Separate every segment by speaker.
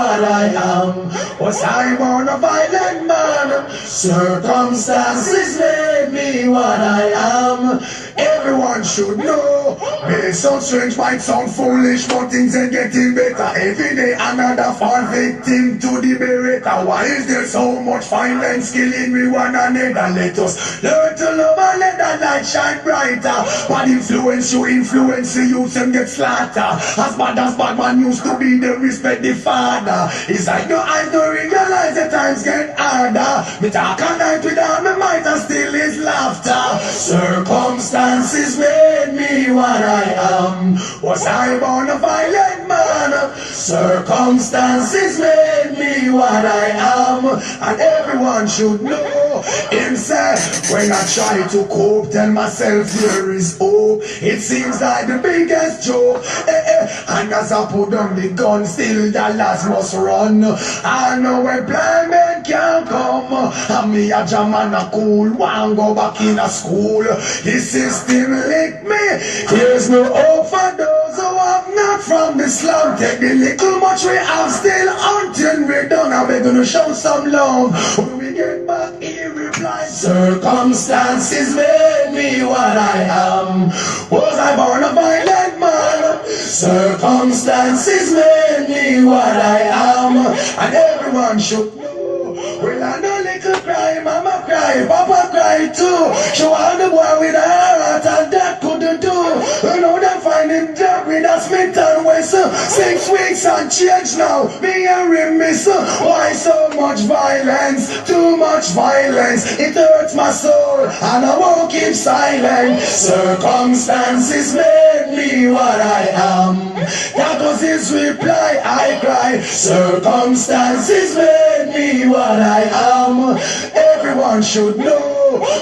Speaker 1: what I am. Was I born a violent man? Circumstances made me what I am. Everyone should know. May sound strange, might sound foolish, but things ain't getting better. Every day another fall victim to the beretta. Why is there so much violence killing me one another? Let us learn to love and let that light shine brighter. Bad influence, you influence the youth and get slaughtered. As bad man used to be, they respect the father. It's like your eyes don't realize the times get harder. Me talk all night with all my might and still is laughter. Circumstances made me what I am. Was I born a violent man? Circumstances made me what I am. And everyone should know. Him say, when I try to cope, tell myself there is hope. It seems like the biggest joke. And as I put down the gun, still the last must run. I know employment can't come. And me a jam and a cool, want go back in a school. The system lick me. There's no hope for those who have not from the slum. Take the little much we have still until we're done. And we're gonna show some love. When we get back here, reply. Circumstances made me what I am. Was I born a violent man? Circumstances made me what I am. And everyone should know. Well, I know little cry, mama cry, papa cry too. Show all the boy with a heart and that couldn't do. You know them find him job with a Smith and Wesson. 6 weeks and change now, me and him miss. Why so much violence? Too much violence. It hurts my soul and I won't keep silent. Circumstances made me what I am. That was his reply, I cry. Circumstances made me what I am. Everyone should know.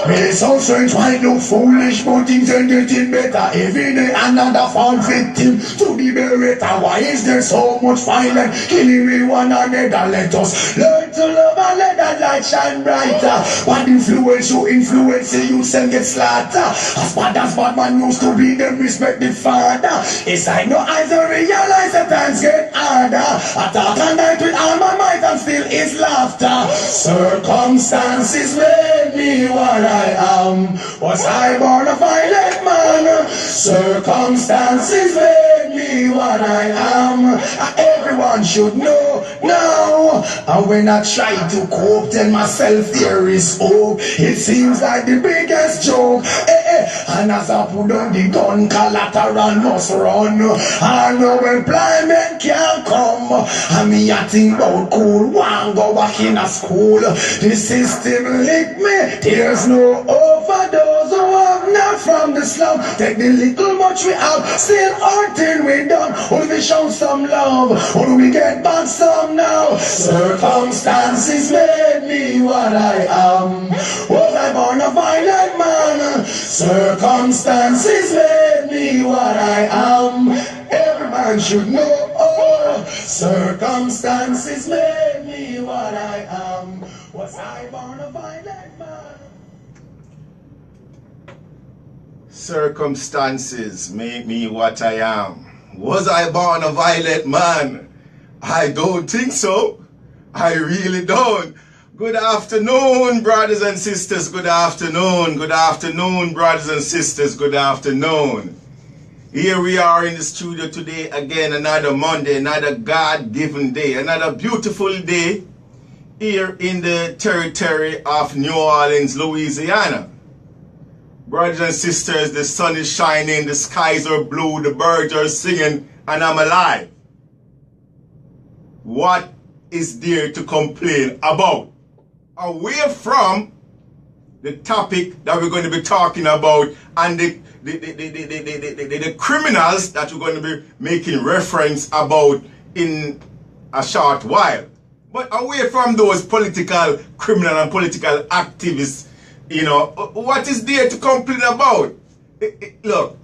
Speaker 1: May sound strange, might look foolish, but things ain't getting better. Every day another fall victim to the beretta. Why is there so much violence killing me one another? Let us learn to love and let that light shine brighter. Bad influence, you influence the youth and get slaughtered. As bad man used to be, them respect the father. It's like no eyes don't realize the times get harder. I talk all night with all my might and still is laughter. Circumstances made me what I am. Was I born a violent man? Circumstances made me what I am. Everyone should know now. And when I try to cope, tell myself there is hope. It seems like the biggest joke. And as I put down the gun, collateral must run. I know employment can't come. And me a think about cool, want go back in a school. The system lick me. There's no hope for those who have not from the slum. Take the little much we have, still until we done. Only we show some love, only we get back some now. Circumstances made me what I am. Was I born a violent man? Circumstances made me what I am. Every man should know. Oh, circumstances made me what I am. Was I born a violent man?
Speaker 2: Circumstances make me what I am. Was I born a violent man? I don't think so. I really don't. Good afternoon, brothers and sisters. Good afternoon. Good afternoon, brothers and sisters. Good afternoon. Here we are in the studio today again, another Monday, another God-given day, another beautiful day here in the territory of New Orleans, Louisiana. Brothers and sisters, the sun is shining, the skies are blue, the birds are singing, and I'm alive. What is there to complain about? Away from the topic that we're going to be talking about and the criminals that we're going to be making reference about in a short while. But away from those political criminal and political activists, you know, what is there to complain about? Look,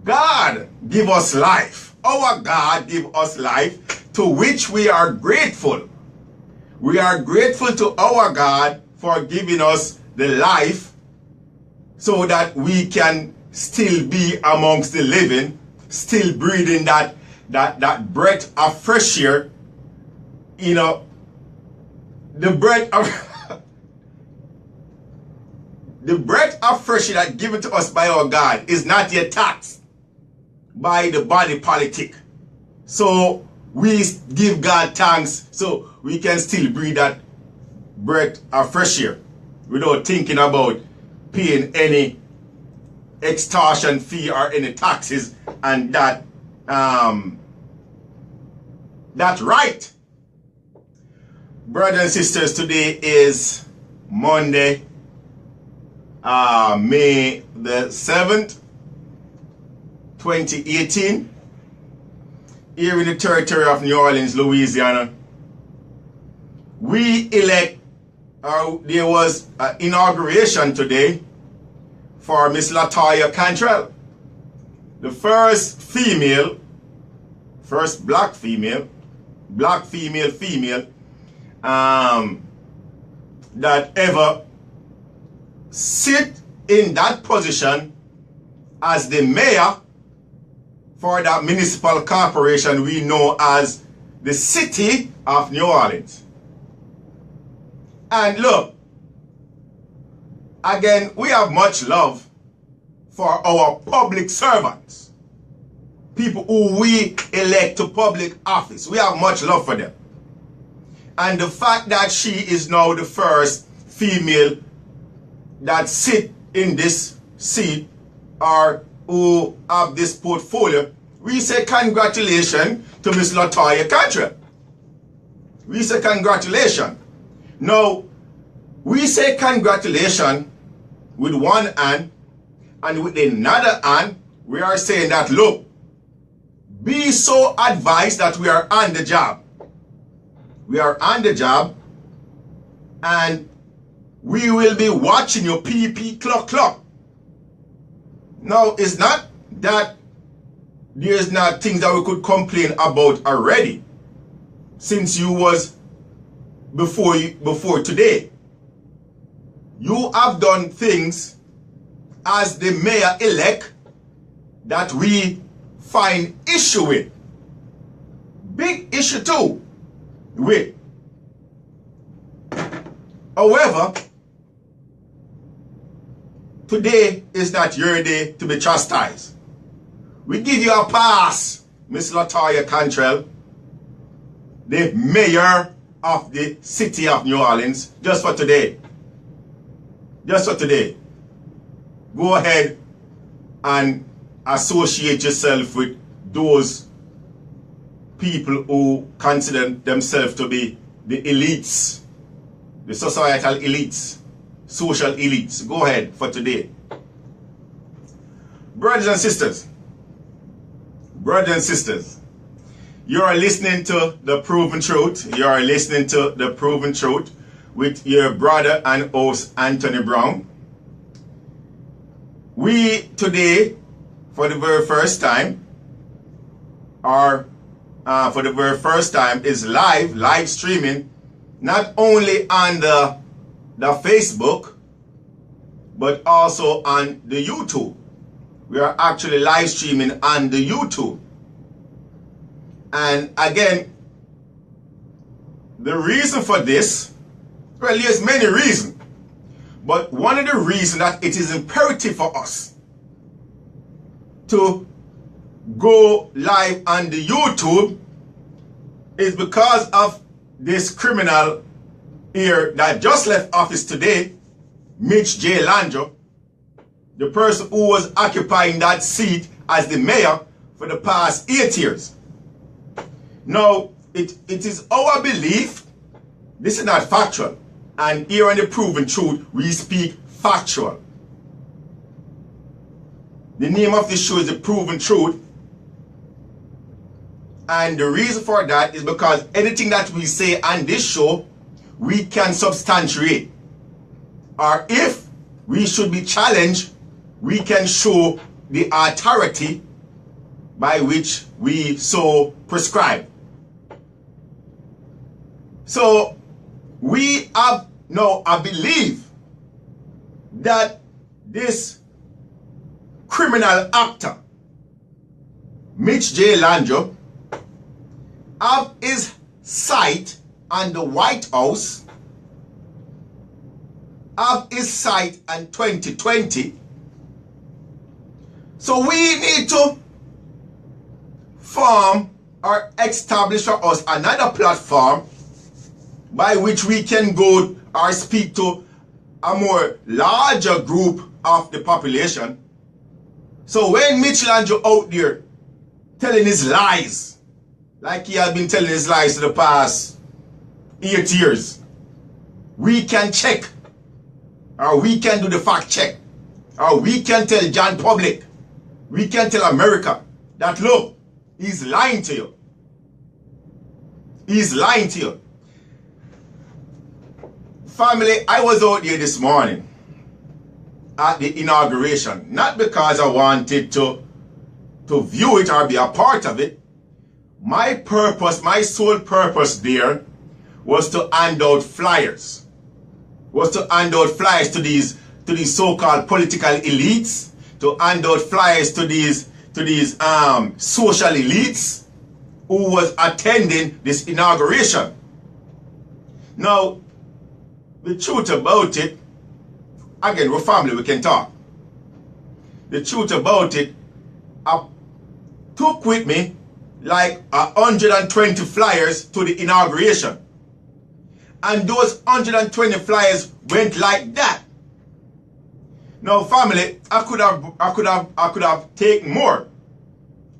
Speaker 2: God give us life. Our God give us life, to which we are grateful. We are grateful to our God for giving us the life so that we can still be amongst the living, still breathing that breath of fresh air you know, the breath of the breath of fresh air that given to us by our God is not yet taxed by the body politic. So we give God thanks so we can still breathe that breath of fresh air without thinking about paying any extortion fee or any taxes, and that's right. Brothers and sisters, today is Monday, May the 7th, 2018, here in the territory of New Orleans, Louisiana. We elect, there was an inauguration today for Miss LaToya Cantrell, the first black female, that ever sit in that position as the mayor for that municipal corporation we know as the City of New Orleans. And look, again, we have much love for our public servants, people who we elect to public office. We have much love for them. And the fact that she is now the first female that sit in this seat or who have this portfolio, we say congratulations to Miss LaToya Cantrell. We say congratulations. Now, we say congratulations with one hand, and with another hand, we are saying that, look, be so advised that we are on the job. We are on the job, and we will be watching your PP clock. Now, it's not that there's not things that we could complain about already, since you was before today. You have done things as the mayor-elect that we find issue with. Big issue too with. However, today is not your day to be chastised. We give you a pass, Miss LaToya Cantrell, the mayor of the City of New Orleans, just for today. Just for today. Go ahead and associate yourself with those people who consider themselves to be the elites, the societal elites, social elites. Go ahead for today. Brothers and sisters, you are listening to The Proven Truth. You are listening to The Proven Truth with your brother and host Anthony Brown. We today, for the very first time, is live streaming, not only on the Facebook, but also on the YouTube. We are actually live streaming on the YouTube. And again, the reason for this, well, there's many reasons. But one of the reasons that it is imperative for us to go live on the YouTube is because of this criminal here that just left office today, Mitch J. Landrieu, the person who was occupying that seat as the mayor for the past 8 years. Now, it is our belief, this is not factual, and here on The Proven Truth, we speak factual. The name of this show is The Proven Truth, and the reason for that is because anything that we say on this show, we can substantiate. Or if we should be challenged, we can show the authority by which we so prescribe. So we have now, I believe that this criminal actor, Mitch J. Landrieu, have his sight and the White House have his sight in 2020. So we need to form or establish for us another platform by which we can go or speak to a more larger group of the population. So when Michelangelo out there telling his lies, like he has been telling his lies for the past 8 years, we can check, or we can do the fact check, or we can tell John Public, we can tell America that look, he's lying to you. He's lying to you. Family, I was out there this morning at the inauguration, not because I wanted to view it or be a part of it. My purpose, my sole purpose there was to hand out flyers. Was to hand out flyers to these so-called political elites, to hand out flyers to these social elites who was attending this inauguration. Now, the truth about it, again, we're family, we can talk. The truth about it, I took with me like 120 flyers to the inauguration. And those 120 flyers went like that. Now, family, I could have taken more.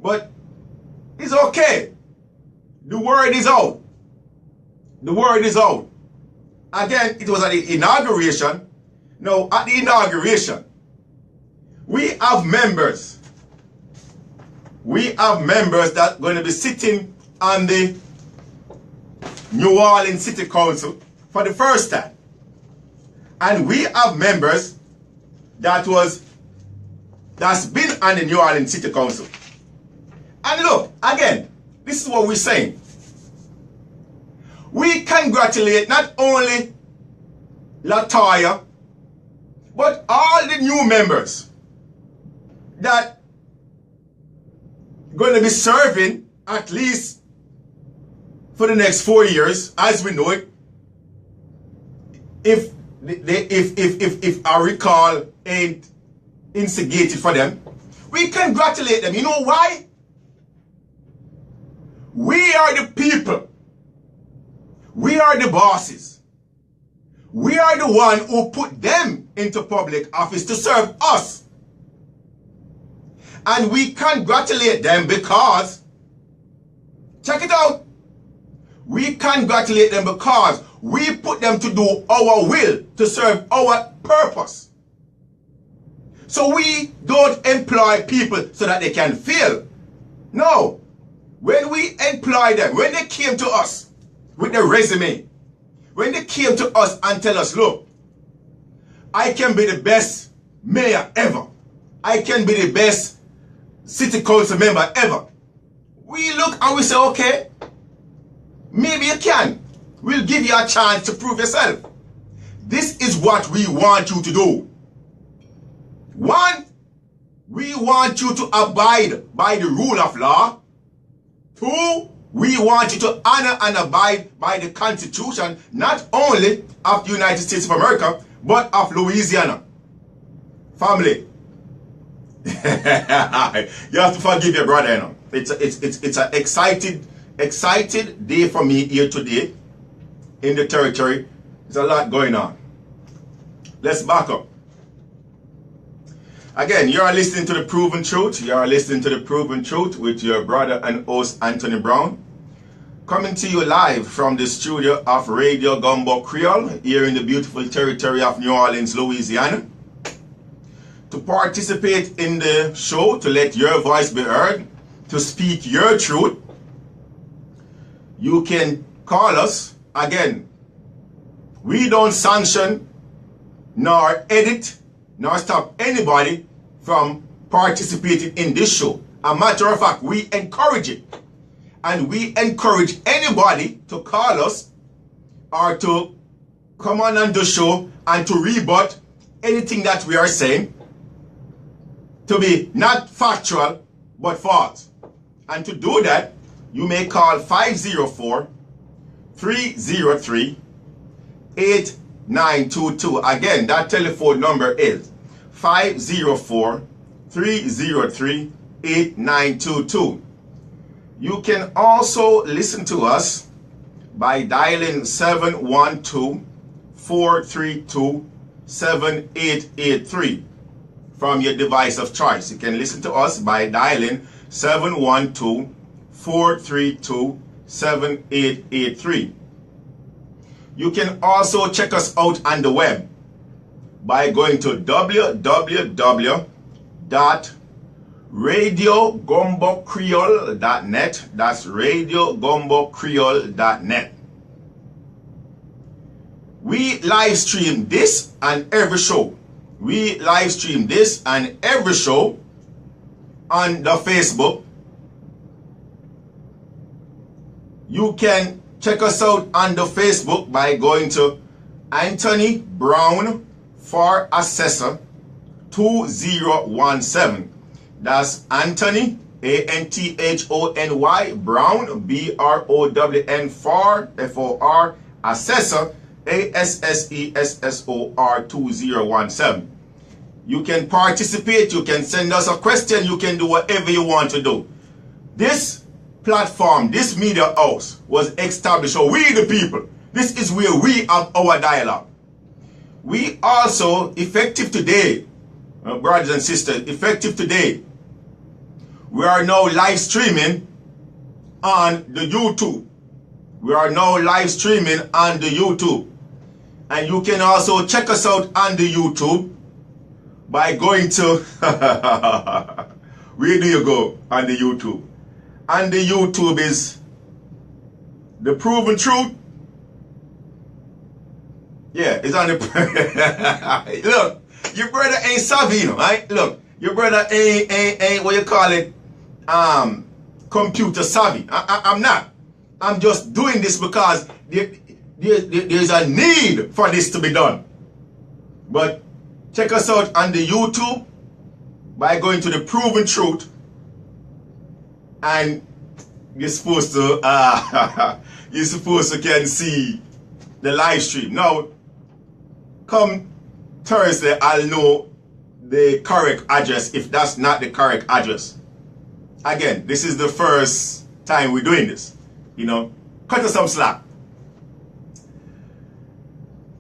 Speaker 2: But it's okay. The word is out. The word is out. Again, it was at the inauguration. Now, at the inauguration, we have members. We have members that are going to be sitting on the New Orleans City Council for the first time. And we have members that's been on the New Orleans City Council. And look, again, this is what we're saying. We congratulate not only Latoya, but all the new members that going to be serving at least for the next 4 years, as we know it. If I recall ain't instigated for them, we congratulate them. You know why? We are the people. We are the bosses. We are the one who put them into public office to serve us. And we congratulate them because, check it out, we congratulate them because we put them to do our will, to serve our purpose. So we don't employ people so that they can fail. No. When we employ them, when they came to us with their resume, when they came to us and tell us, look, I can be the best mayor ever. I can be the best city council member ever. We look and we say, okay, maybe you can. We'll give you a chance to prove yourself. This is what we want you to do. One, we want you to abide by the rule of law. Two, we want you to honor and abide by the Constitution, not only of the United States of America, but of Louisiana. Family, you have to forgive your brother, you know. It's an excited day for me here today in the territory. There's a lot going on. Let's back up. Again, you are listening to The Proven Truth. You are listening to The Proven Truth with your brother and host Anthony Brown. Coming to you live from the studio of Radio Gumbo Creole here in the beautiful territory of New Orleans, Louisiana. To participate in the show, to let your voice be heard, to speak your truth, you can call us. Again, we don't sanction nor edit nor stop anybody from participating in this show. As a matter of fact, we encourage it. And we encourage anybody to call us or to come on the show and to rebut anything that we are saying to be not factual but false. And to do that, you may call 504 504-303-8922. Again, that telephone number is 504-303-8922. You can also listen to us by dialing 712-432-7883 from your device of choice. You can listen to us by dialing 712-432-7883. You can also check us out on the web by going to www.radiogumbocreole.net. That's radiogumbocreole.net. We live stream this and every show. We live stream this and every show on the Facebook. You can check us out on the Facebook by going to Anthony Brown for Assessor 2017. That's Anthony, Anthony Brown, BROWN for FOR Assessor, ASSESSOR 2017. You can participate, you can send us a question, you can do whatever you want to do. This platform, this media house was established, so we the people, this is where we have our dialogue. We also, effective today, brothers and sisters, effective today, we are now live streaming on the YouTube. We are now live streaming on the YouTube. And you can also check us out on the YouTube by going to, where do you go on the YouTube? And the YouTube is The Proven Truth. Yeah, it's on the, look, your brother ain't savvy, you know, right? Look, your brother ain't what you call it, computer savvy. I'm not. I'm just doing this because there's a need for this to be done. But check us out on the YouTube by going to The Proven Truth, and you're supposed to can see the live stream. Now, come Thursday, I'll know the correct address if that's not the correct address. Again, this is the first time we're doing this. You know, cut us some slack.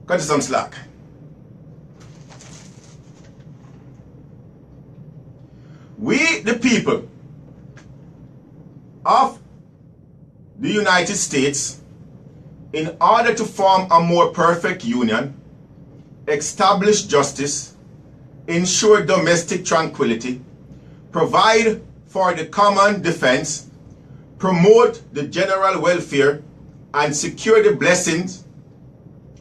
Speaker 2: Cut us some slack. We, the people of the United States, in order to form a more perfect union, establish justice, ensure domestic tranquility, provide for the common defense, promote the general welfare, and secure the blessings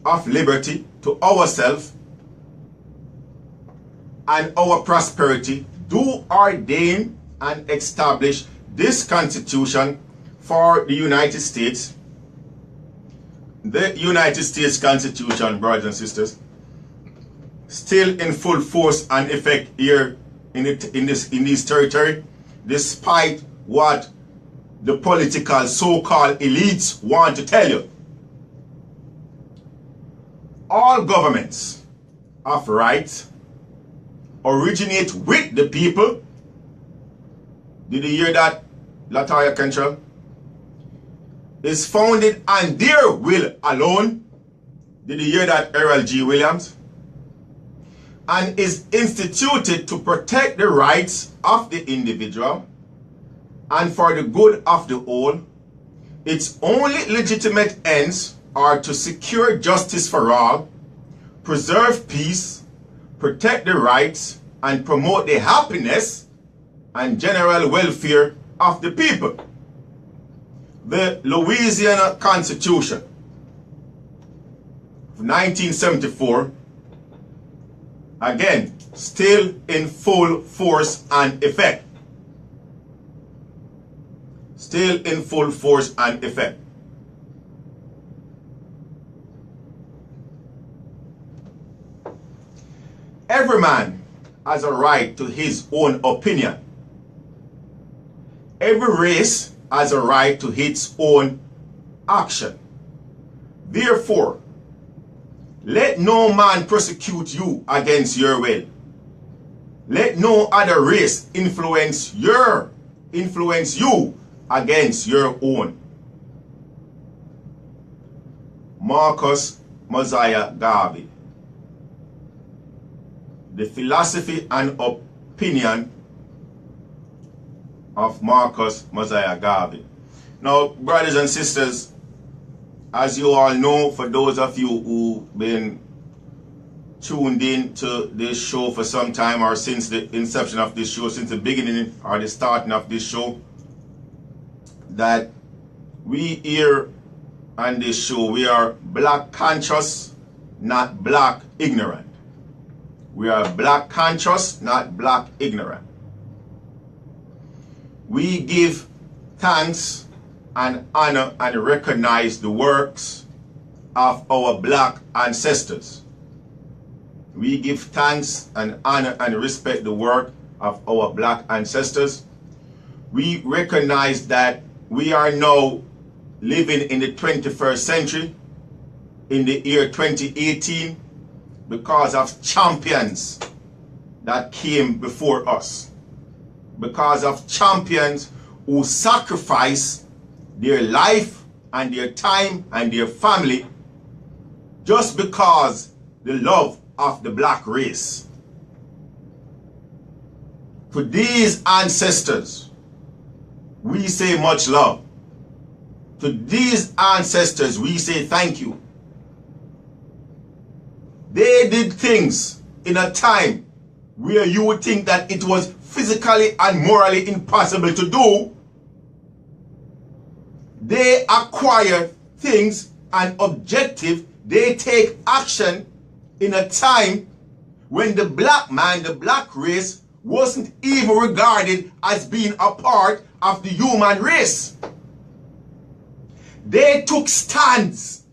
Speaker 2: of liberty to ourselves and our prosperity, do ordain and establish this Constitution for the United States. The United States Constitution, brothers and sisters, still in full force and effect here in this territory, despite what the political so-called elites want to tell you. All governments of right originate with the people. Did you hear that, Latoya Kentrell? Is founded on their will alone. Did you hear that, Errol G. Williams? And is instituted to protect the rights of the individual and for the good of the whole. Its only legitimate ends are to secure justice for all, preserve peace, protect the rights, and promote the happiness and general welfare of the people. The Louisiana Constitution of 1974, again, still in full force and effect. Still in full force and effect. Every man has a right to his own opinion. Every race has a right to its own action. Therefore, let no man persecute you against your will. Let no other race influence you against your own. Marcus Mosiah Garvey. The philosophy and opinion of Marcus Mosiah Garvey. Now, brothers and sisters, as you all know, for those of you who've been tuned in to this show for some time, or since the inception of this show, since the beginning or the starting of this show, that we here on this show, we are black conscious, not black ignorant. We are black conscious, not black ignorant. We give thanks and honor and recognize the works of our black ancestors. We give thanks and honor and respect the work of our black ancestors. We recognize that we are now living in the 21st century, in the year 2018, because of champions that came before us. Because of champions who sacrificed their life and their time and their family just because the love of the black race. To these ancestors, we say much love. To these ancestors, we say thank you. They did things in a time where you would think that it was physically and morally impossible to do. They acquire things and objective. They take action in a time when the black man, the black race, wasn't even regarded as being a part of the human race. They took stands.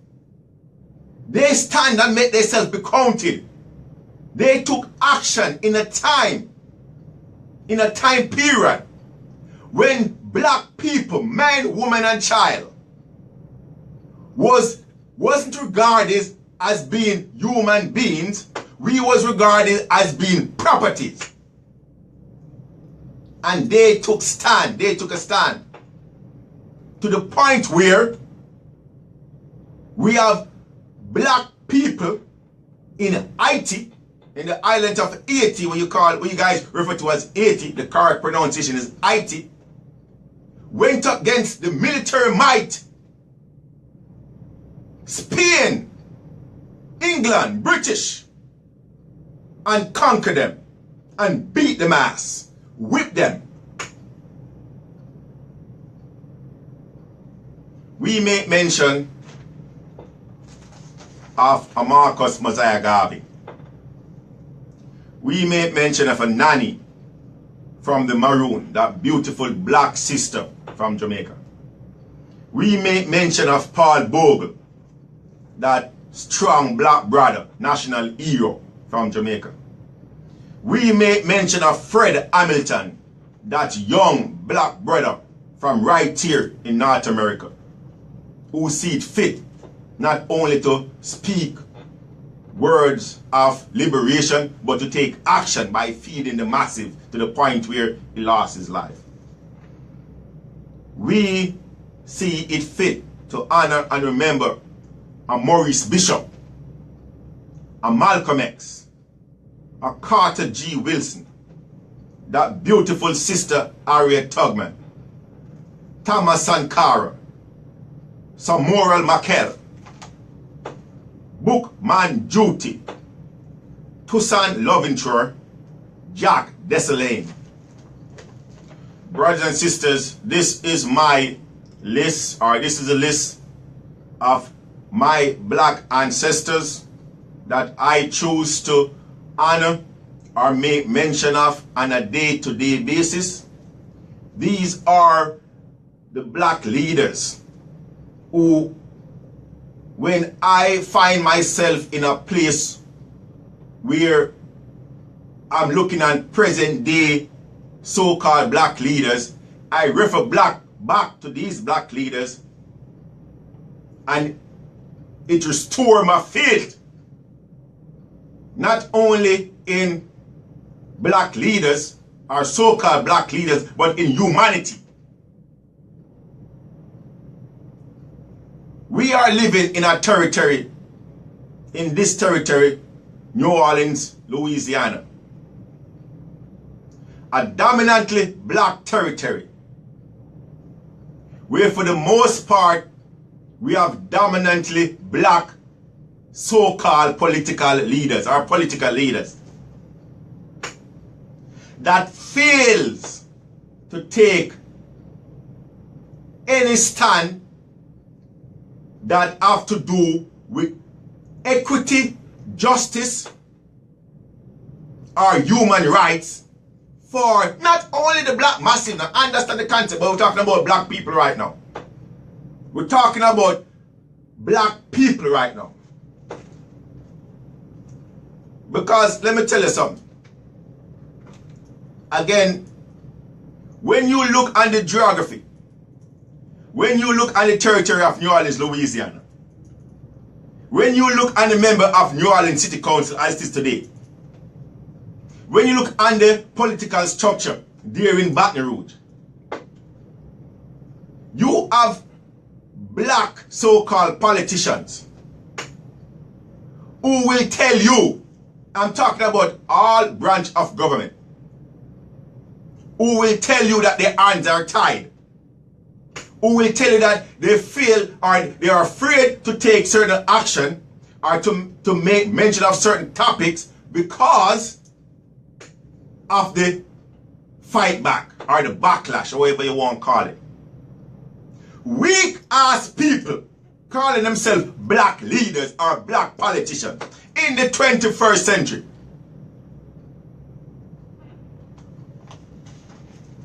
Speaker 2: They stand and make themselves be counted. They took action in a time period when black people, man, woman, and child, wasn't regarded as being human beings. We was regarded as being properties. And they took a stand to the point where we have black people in Haiti, in the island of Haiti, what you guys refer to as Haiti, the correct pronunciation is Haiti, went against the military might, Spain, England, British, and conquered them and beat them ass, whipped them. We make mention of a Marcus Mosiah Garvey. We make mention of a Nanny from the Maroon, that beautiful black sister from Jamaica. We make mention of Paul Bogle, that strong black brother, national hero from Jamaica. We make mention of Fred Hamilton, that young black brother from right here in North America, who see it fit not only to speak words of liberation, but to take action by feeding the massive to the point where he lost his life. We see it fit to honor and remember a Maurice Bishop, a Malcolm X, a Carter G. Wilson, that beautiful sister Harriet Tubman, Thomas Sankara, Samuel Mackell, Bookman Juti, Toussaint Louverture, Jack Dessalines. Brothers and sisters, this is my list, or this is a list of my black ancestors that I choose to honor or make mention of on a day-to-day basis. These are the black leaders who, when I find myself in a place where I'm looking at present day so-called black leaders, I refer back to these black leaders, and it restores my faith. Not only in black leaders, or so-called black leaders, but in humanity. We are living in a territory, in this territory, New Orleans, Louisiana. A dominantly black territory, where for the most part, we have dominantly black so-called political leaders, or political leaders, that fails to take any stand that have to do with equity, justice, or human rights for not only the black massive. Now understand the concept, but we're talking about black people right now. We're talking about black people right now. Because let me tell you something. Again, when you look at the geography, when you look at the territory of New Orleans, Louisiana, when you look at the member of New Orleans City Council as it is today, when you look at the political structure there in Baton Rouge, you have black so-called politicians who will tell you, I'm talking about all branch of government, who will tell you that their hands are tied, who will tell you that they feel or they are afraid to take certain action or to make mention of certain topics because of the fight back or the backlash or whatever you want to call it. Weak ass people calling themselves black leaders or black politicians in the 21st century.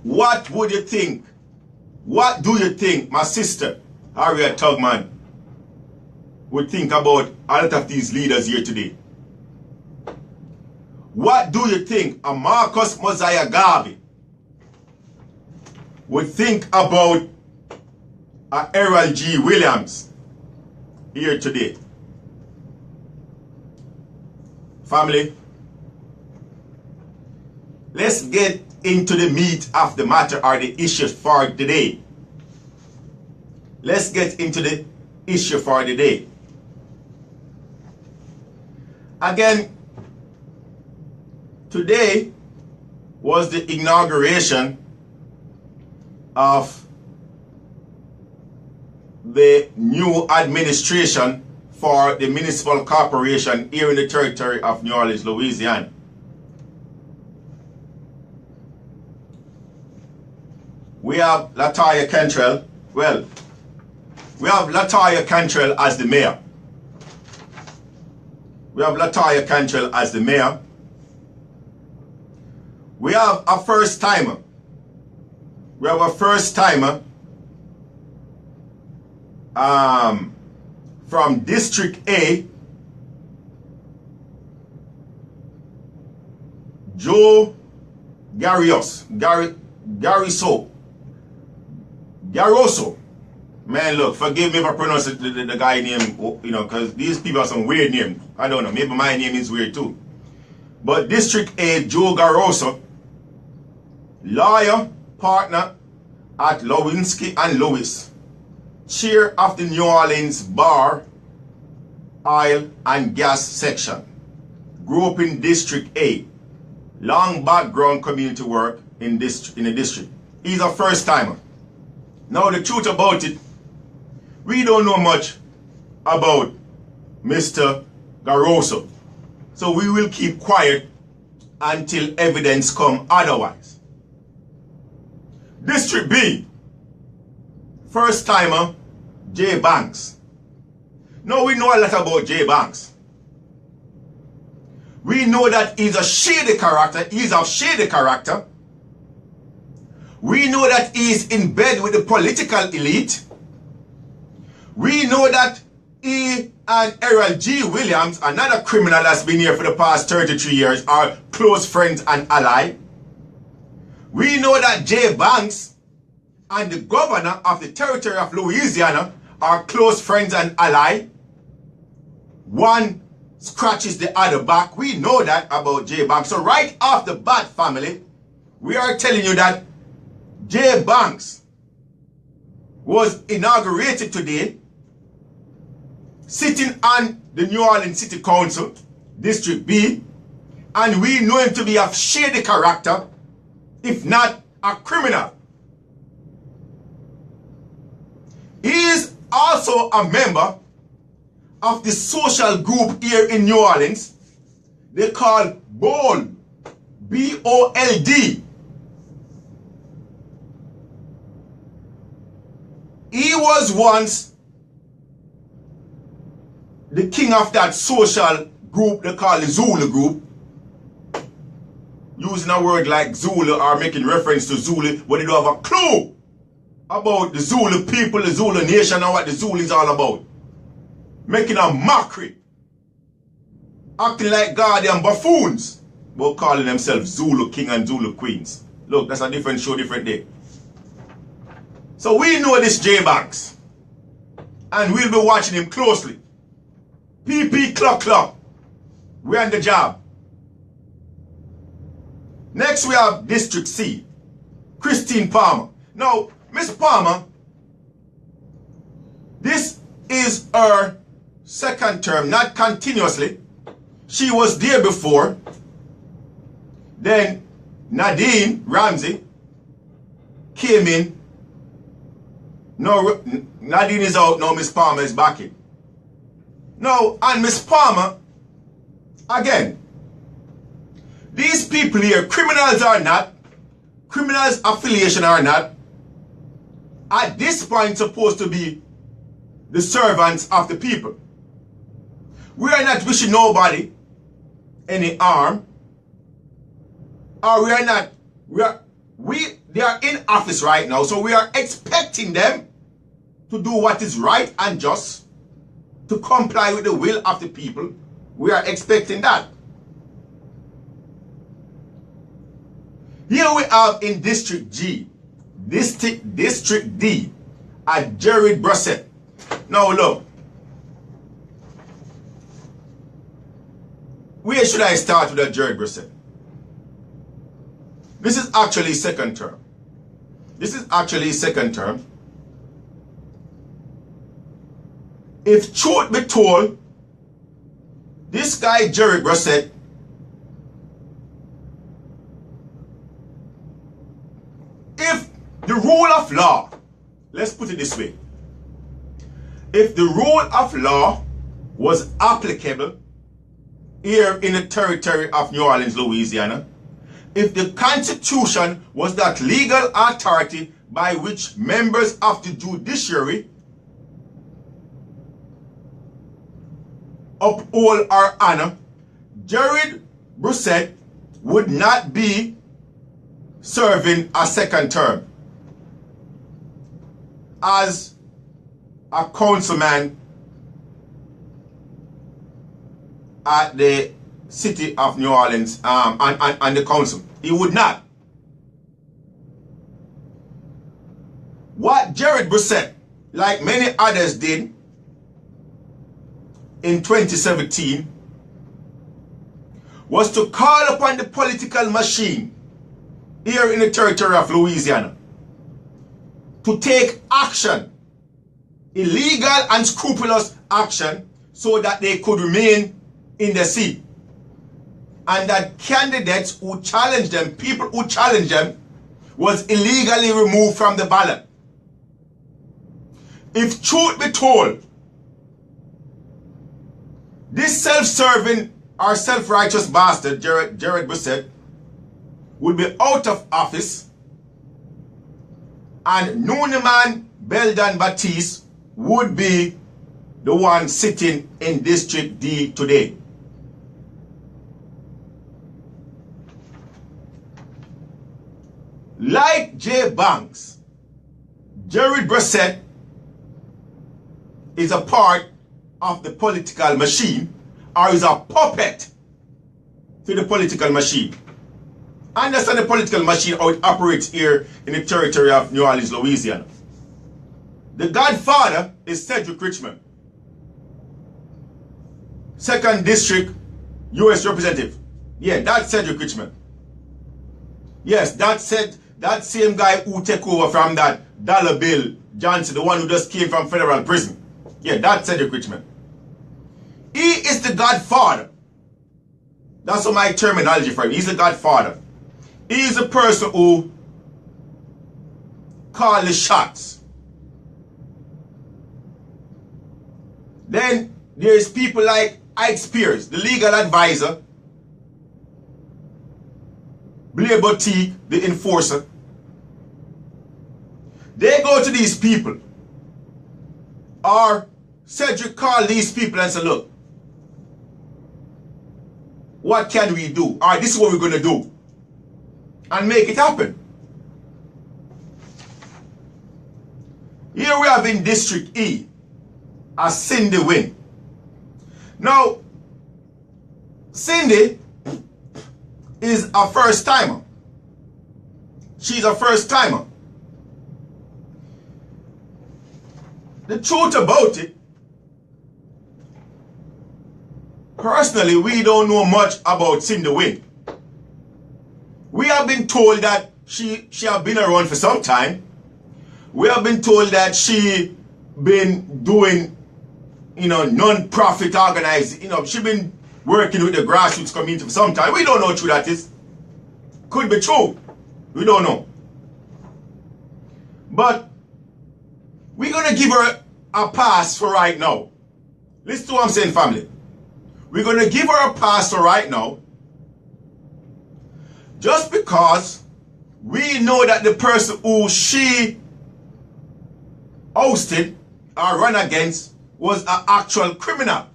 Speaker 2: What would you think? What do you think my sister, Harriet Tubman, would think about a lot of these leaders here today? What do you think a Marcus Mosiah Garvey would think about a Errol G. Williams here today? Family, let's get into the meat of the matter or the issue for today. Let's get into the issue for the day. Again, today was the inauguration of the new administration for the municipal corporation here in the territory of New Orleans, Louisiana. We have Latoya Cantrell. Well, we have Latoya Cantrell as the mayor. We have Latoya Cantrell as the mayor. We have a first timer. We have a first timer from District A, Joe Garoso. Man, look, forgive me if I pronounce the guy name, you know, because these people have some weird names. I don't know, maybe my name is weird too. But District A, Joe Garoso, lawyer, partner at Lewinsky and Lewis, chair of the New Orleans Bar, Oil and Gas Section, grew up in District A, long background community work in the district. He's a first timer. Now the truth about it, we don't know much about Mr. Garoso, so we will keep quiet until evidence come otherwise. District B, first timer, Jay Banks. Now we know a lot about Jay Banks. We know that he's a shady character, he's of shady character. We know that he's in bed with the political elite. We know that he and Errol G. Williams, another criminal that's been here for the past 33 years, are close friends and allies. We know that Jay Banks and the governor of the territory of Louisiana are close friends and allies. one scratches the other back. We know that about J Banks. So right off the bat, family, we are telling you that J Banks was inaugurated today, sitting on the New Orleans City Council, District B, and we know him to be of shady character, if not a criminal. He is also a member of the social group here in New Orleans they call BOLD, B-O-L-D. He was once the king of that social group they call the Zulu group. Using a word like Zulu or making reference to Zulu, but they don't have a clue about the Zulu people, the Zulu nation, and what the Zulu is all about. Making a mockery. Acting like guardian buffoons, but calling themselves Zulu king and Zulu queens. Look, that's a different show, different day. So we know this J Banks, and we'll be watching him closely. PP clock clock. We're on the job. Next we have District C, Christine Palmer. Now, Miss Palmer, this is her second term, not continuously. She was there before. Then Nadine Ramsey came in. No, Nadine is out now, Miss Palmer is back in. Now, and Miss Palmer, again, these people here, criminals or not, criminals affiliation or not, at this point supposed to be the servants of the people. We are not wishing nobody any harm, or they are in office right now, so we are expecting them to do what is right and just, to comply with the will of the people. We are expecting that. Here we have in District G, District D, at Jared Brissett. Now look, where should I start with Jared Brissett? This is actually second term. This is actually second term. If truth be told, this guy Jared Brissett, if the rule of law, let's put it this way, if the rule of law was applicable here in the territory of New Orleans, Louisiana, if the Constitution was that legal authority by which members of the judiciary uphold or honor, Jared Brissett would not be serving a second term as a councilman at the city of New Orleans and the council. He would not. What Jared Brissett, like many others did in 2017, was to call upon the political machine here in the territory of Louisiana to take action, illegal and scrupulous action, so that they could remain in the seat. And that candidates who challenged them, people who challenged them, was illegally removed from the ballot. If truth be told, this self-serving or self-righteous bastard, Jared Brissett, would be out of office, and Nooneyman Beldan Batiste would be the one sitting in District D today. Like J Banks, Jared Brissett is a part of the political machine, or is a puppet to the political machine. Understand the political machine, how it operates here in the territory of New Orleans, Louisiana. The godfather is Cedric Richmond. 2nd District U.S. Representative. Yeah, that's Cedric Richmond. Yes, that same guy who took over from that Dollar Bill Johnson, the one who just came from federal prison. Yeah, that's Cedric Richmond. He is the godfather. That's my terminology for him. He's the godfather. He is the person who called the shots. Then there's people like Ike Spears, the legal advisor, Blair Boutique, the enforcer. They go to these people, or Cedric called these people and said, look, what can we do? All right, this is what we're going to do. And make it happen. Here we have in District E, a Cindy Wynn. Now, Cindy is a first timer. She's a first timer. The truth about it, personally, we don't know much about Cindy Wynn. We have been told that she has been around for some time. We have been told that she been doing, non-profit organizing. She been working with the grassroots community for some time. We don't know how true that is. Could be true. We don't know. But we're going to give her a pass for right now. Listen to what I'm saying, family. We're going to give her a pass for right now. Just because we know that the person who she ousted or run against was an actual criminal.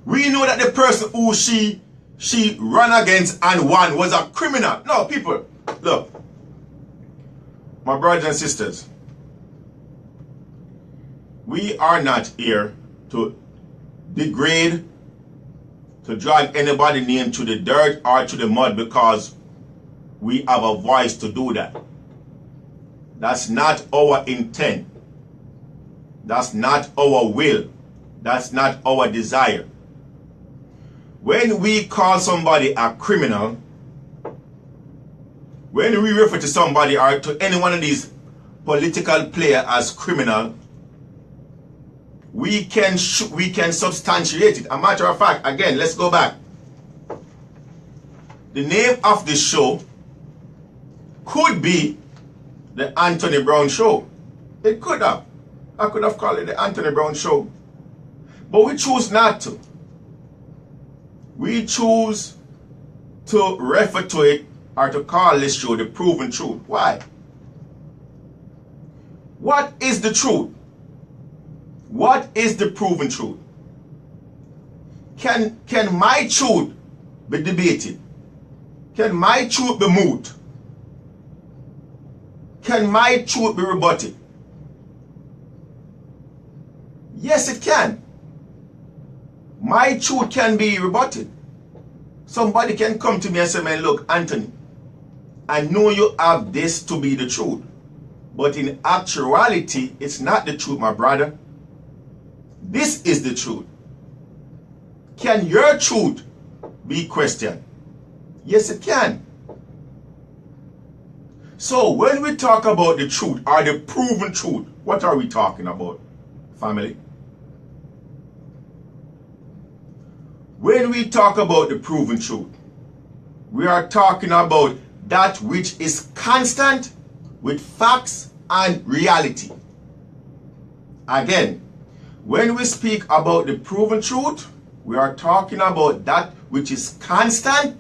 Speaker 2: We know that the person who she ran against and won was a criminal. No, people, look. My brothers and sisters, we are not here to degrade, to drag anybody's name to the dirt or to the mud because we have a voice to do that. That's not our intent. That's not our will. That's not our desire. When we call somebody a criminal, when we refer to somebody or to any one of these political players as criminal, we can substantiate it. A matter of fact, again, let's go back. The name of this show could be the Anthony Brown Show. It could have. I could have called it the Anthony Brown Show. But we choose not to. We choose to refer to it or to call this show the Proven Truth. Why? What is the truth? What is the proven truth? Can my truth be debated? Can my truth be moved? Can my truth be rebutted? Yes, it can. My truth can be rebutted. Somebody can come to me and say, man, look, Anthony, I know you have this to be the truth. But in actuality, it's not the truth, my brother. This is the truth. Can your truth be questioned? Yes, it can. So when we talk about the truth or the proven truth, what are we talking about, family? When we talk about the proven truth, we are talking about that which is constant with facts and reality. Again, when we speak about the proven truth, we are talking about that which is constant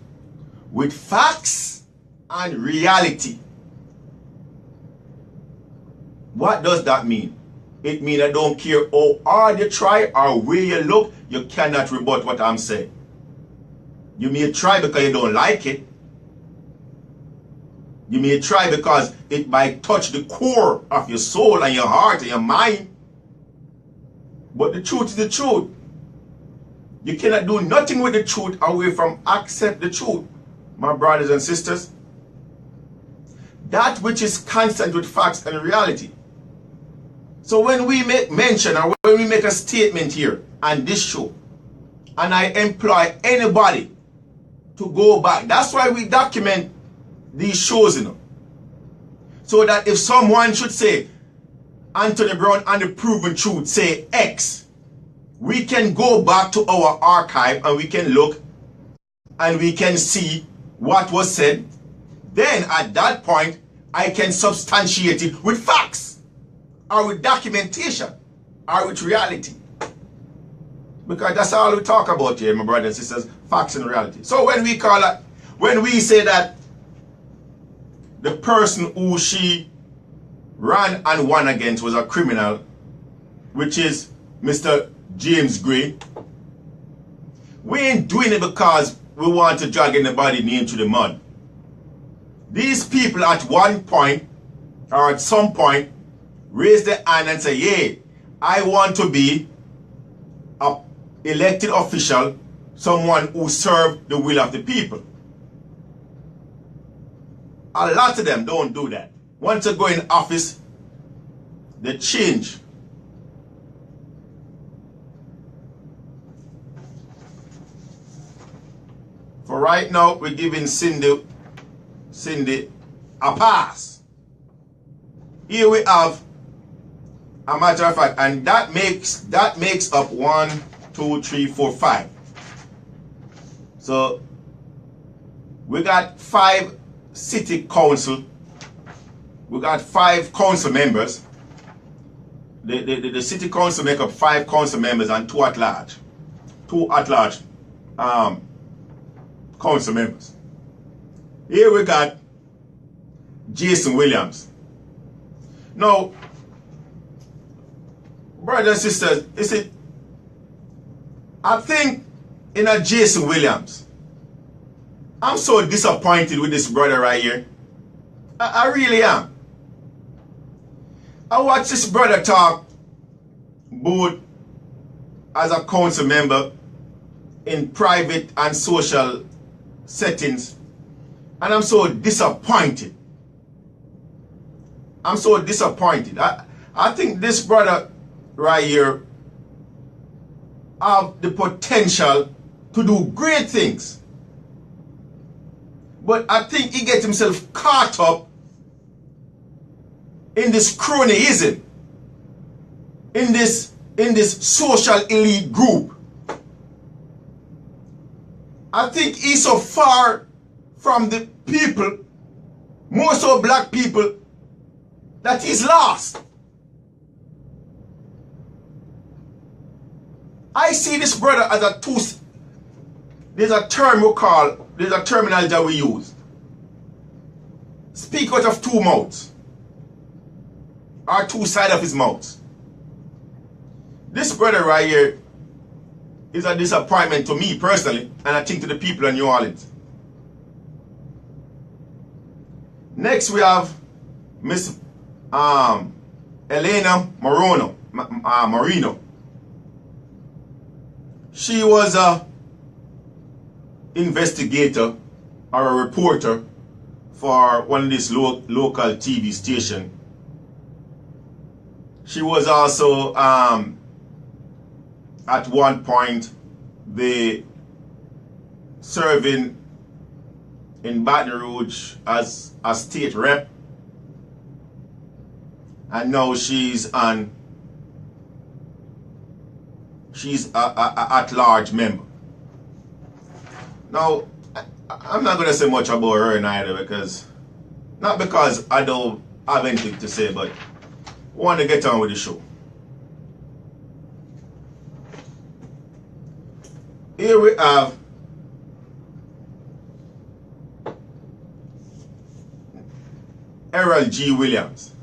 Speaker 2: with facts and reality. What does that mean? It means I don't care how hard you try or where you look, you cannot rebut what I'm saying. You may try because you don't like it. You may try because it might touch the core of your soul and your heart and your mind. But the truth is the truth. You cannot do nothing with the truth away from accept the truth, my brothers and sisters. That which is constant with facts and reality. So when we make mention or when we make a statement here on this show, and I employ anybody to go back. That's why we document these shows, you know. So that if someone should say, Anthony Brown and the Proven Truth say X, we can go back to our archive and we can look and we can see what was said. Then at that point, I can substantiate it with facts or with documentation or with reality. Because that's all we talk about here, my brothers and sisters, facts and reality. So when we call it, when we say that the person who she ran and won against was a criminal, which is Mr. James Gray, we ain't doing it because we want to drag anybody's name to the mud. These people at one point or at some point raise their hand and say, yeah, I want to be an elected official, someone who served the will of the people. A lot of them don't do that. Once they go in office, they change. For right now, we're giving Cindy a pass. Here we have, a matter of fact, and that makes up 1, 2, 3, 4, 5. So we got 5 city council. We got 5 council members. The city council make up 5 council members and 2 at large. 2 at large council members. Here we got Jason Williams. Now, brothers and sisters, you see, I think in a Jason Williams, I'm so disappointed with this brother right here. I really am. I watch this brother talk both as a council member in private and social settings, and I'm so disappointed. I'm so disappointed. I think this brother right here have the potential to do great things. But I think he gets himself caught up in this cronyism, in this social elite group. I think he's so far from the people, more so black people, that he's lost. I see this brother as a there's a term we call, there's a terminology that we use. Speak out of 2 mouths. Or 2 sides of his mouth. This brother right here is a disappointment to me personally, and I think to the people in New Orleans. Next we have Miss Elena Marino. She was a investigator or a reporter for one of these local TV station. She was also at one point serving in Baton Rouge as a state rep, and now she's a at-large member. Now, I'm not going to say much about her neither, because not because I don't have anything to say, but I want to get on with the show. Here we have Errol G. Williams,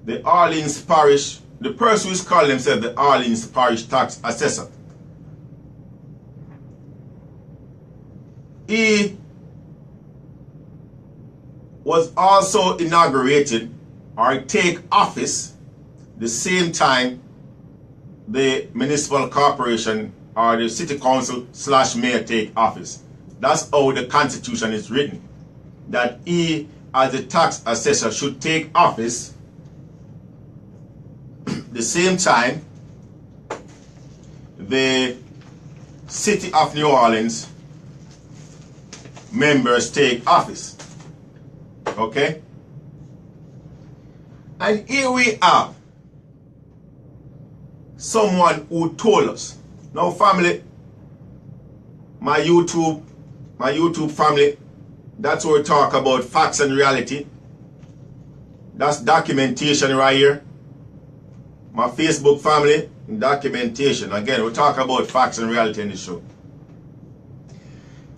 Speaker 2: the Orleans Parish, the person who's calling himself the Orleans Parish Tax Assessor. He was also inaugurated or take office the same time the municipal corporation or the city council / mayor take office. That's how the constitution is written, that he as a tax assessor should take office the same time the City of New Orleans members take office. Okay? And here we have someone who told us. Now family, my YouTube family, that's where we talk about facts and reality. That's documentation right here. My Facebook family, documentation. Again, we talk about facts and reality in the show.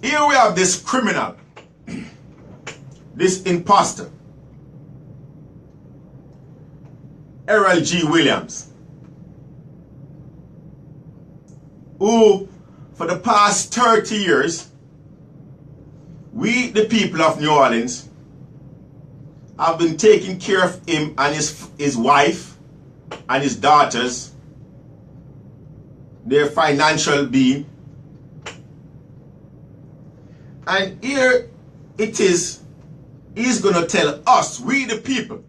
Speaker 2: Here we have this criminal, this imposter, Errol G. Williams, who for the past 30 years, we the people of New Orleans have been taking care of him and his wife and his daughters, their financial being. And here it is, he's going to tell us, we the people,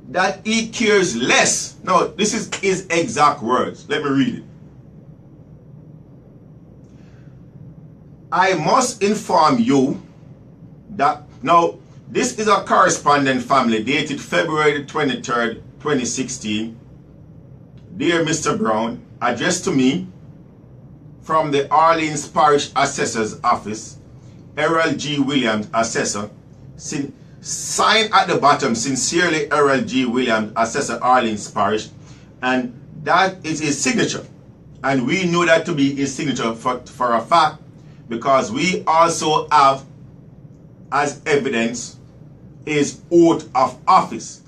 Speaker 2: that he cares less. Now, this is his exact words. Let me read it. I must inform you that, now, this is a correspondent family dated February 23rd, 2016. Dear Mr. Brown, addressed to me from the Orleans Parish Assessor's Office, Errol G. Williams, Assessor, sign at the bottom, sincerely Errol G. Williams, Assessor, Orleans Parish, and that is his signature. And we know that to be his signature for a fact, because we also have as evidence his oath of office.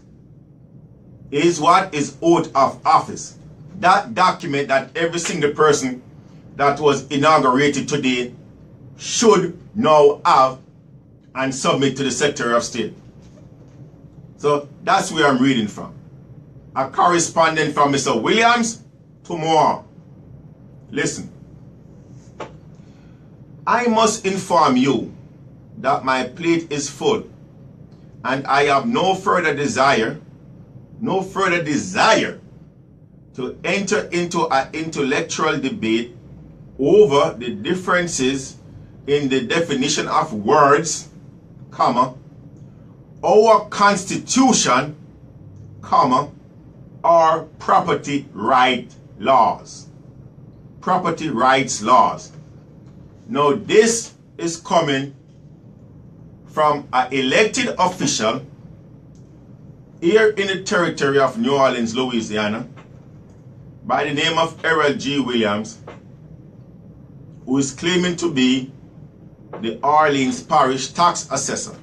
Speaker 2: Is what? His oath of office. That document that every single person that was inaugurated today should now have and submit to the Secretary of State. So that's where I'm reading from. A correspondent from Mr. Williams tomorrow. Listen. I must inform you that my plate is full and I have no further desire to enter into an intellectual debate over the differences in the definition of words, comma, our Constitution, comma, or property right laws. Property rights laws. Now this is coming from an elected official here in the territory of New Orleans, Louisiana, by the name of Errol G. Williams, who is claiming to be the Orleans Parish Tax Assessor.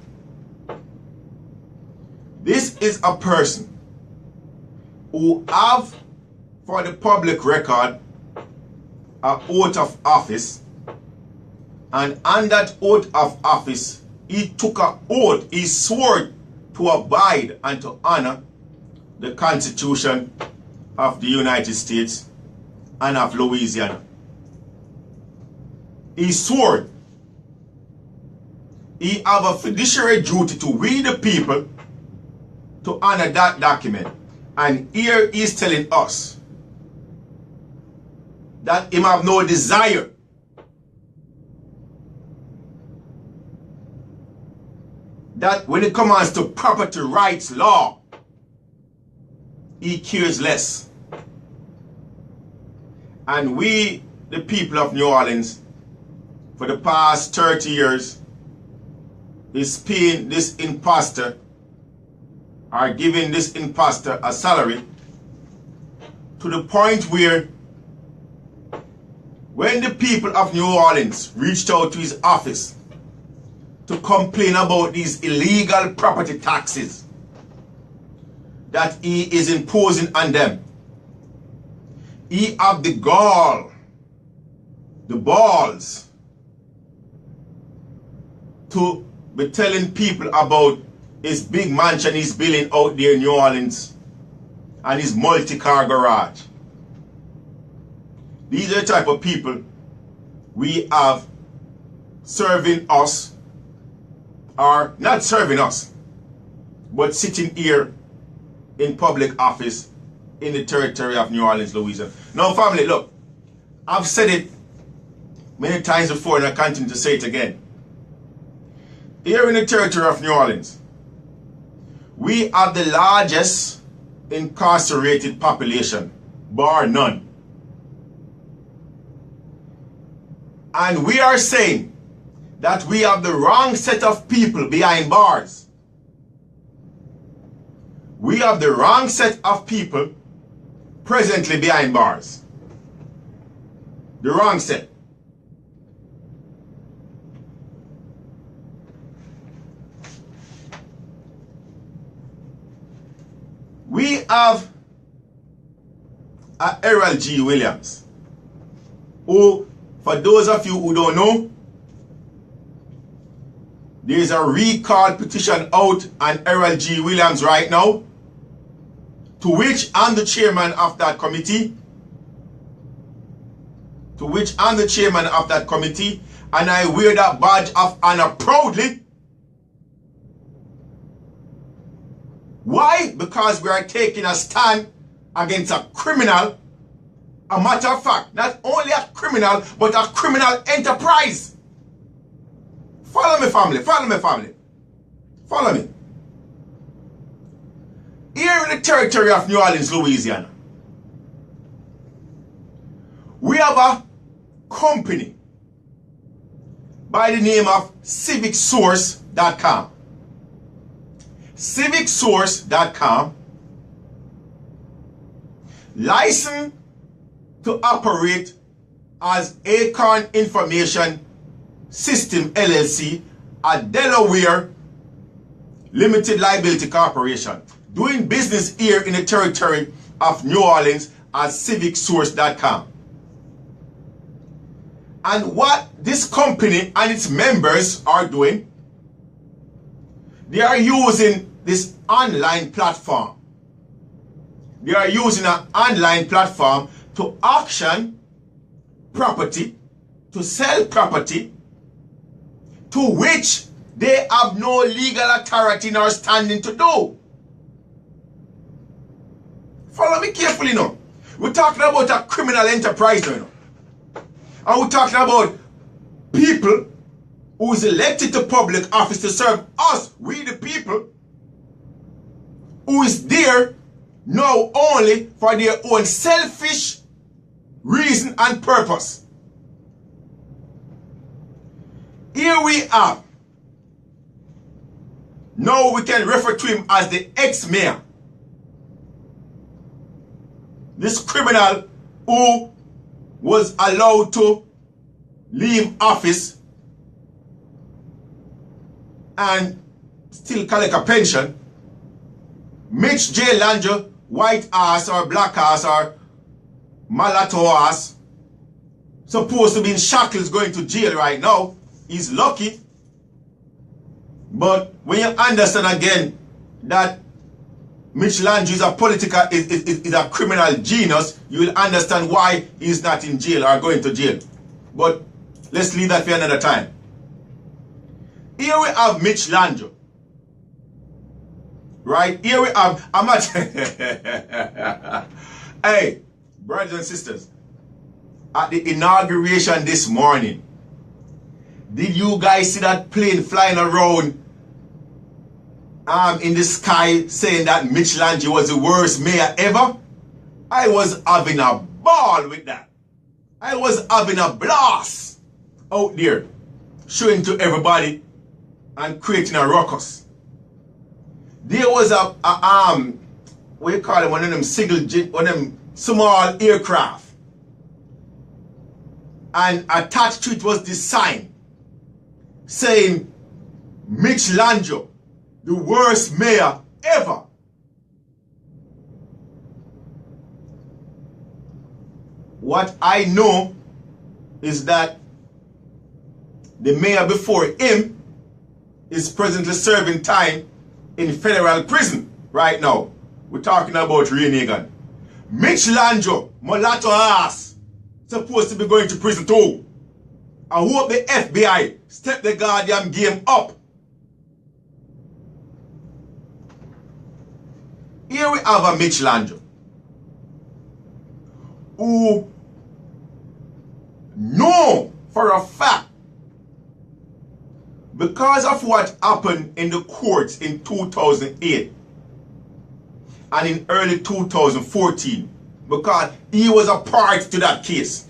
Speaker 2: This is a person who have, for the public record, an oath of office, and on that oath of office, he took an oath, he swore to abide and to honor the Constitution of the United States and of Louisiana. He swore. He have a fiduciary duty to we the people to honor that document. And here he is telling us that him have no desire that when it comes to property rights law, he cares less. And we, the people of New Orleans, for the past 30 years, is paying this imposter, or giving this imposter a salary, to the point where when the people of New Orleans reached out to his office to complain about these illegal property taxes that he is imposing on them, he have the gall, the balls, to be telling people about his big mansion he's building out there in New Orleans and his multi-car garage. These are the type of people we have serving us, or not serving us, but sitting here in public office in the territory of New Orleans, Louisiana. Now, family, look, I've said it many times before and I continue to say it again. Here in the territory of New Orleans, we have the largest incarcerated population, bar none. And we are saying that we have the wrong set of people behind bars. We have the wrong set of people presently behind bars. The wrong set. We have Errol G. Williams, who, for those of you who don't know, there is a recall petition out on Errol G. Williams right now, to which I'm the chairman of that committee. And I wear that badge of honor proudly. Why? Because we are taking a stand against a criminal. A matter of fact, not only a criminal, but a criminal enterprise. Follow me, family. Follow me, family. Follow me. Here in the territory of New Orleans, Louisiana, we have a company by the name of CivicSource.com. CivicSource.com, licensed to operate as Acorn Information System LLC, a Delaware Limited Liability Corporation, doing business here in the territory of New Orleans as CivicSource.com. And what this company and its members are doing, they are using this online platform. They are using an online platform to auction property, to sell property, to which they have no legal authority nor standing to do. Follow me carefully now. We're talking about a criminal enterprise now. And we're talking about people who is elected to public office to serve us, we the people, who is there now only for their own selfish reason and purpose. Here we are. Now we can refer to him as the ex-mayor. This criminal who was allowed to leave office and still collect a pension. Mitch J. Landry, white ass or black ass or mulatto ass, supposed to be in shackles going to jail right now. He's lucky. But when you understand again that Mitch Landry is a political, is a criminal genius, you will understand why he's not in jail or going to jail. But let's leave that for another time. Here we have Mitch Landry. Right? Here we have, I'm not, hey, brothers and sisters, at the inauguration this morning, did you guys see that plane flying around in the sky saying that Mitch Landry was the worst mayor ever? I was having a ball with that. I was having a blast out there, showing to everybody and creating a ruckus. There was what you call it, one of them small aircraft, and attached to it was this sign saying Mitch Landry, the worst mayor ever. What I know is that the mayor before him is presently serving time in federal prison right now. We're talking about Ray Nagin. Mitch Landry, mulatto ass, supposed to be going to prison too. I hope the FBI step the goddamn game up. Here we have a Mitch Landry. who know for a fact, because of what happened in the courts in 2008 and in early 2014, because he was a part to that case,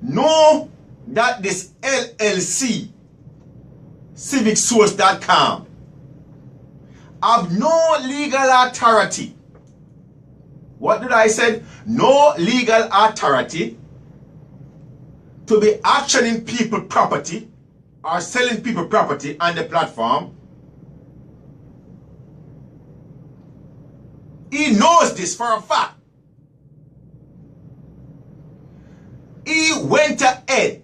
Speaker 2: know that this LLC, CivicSource.com, have no legal authority. What did I say? No legal authority to be actioning people property or selling people property on the platform. He knows this for a fact. He went ahead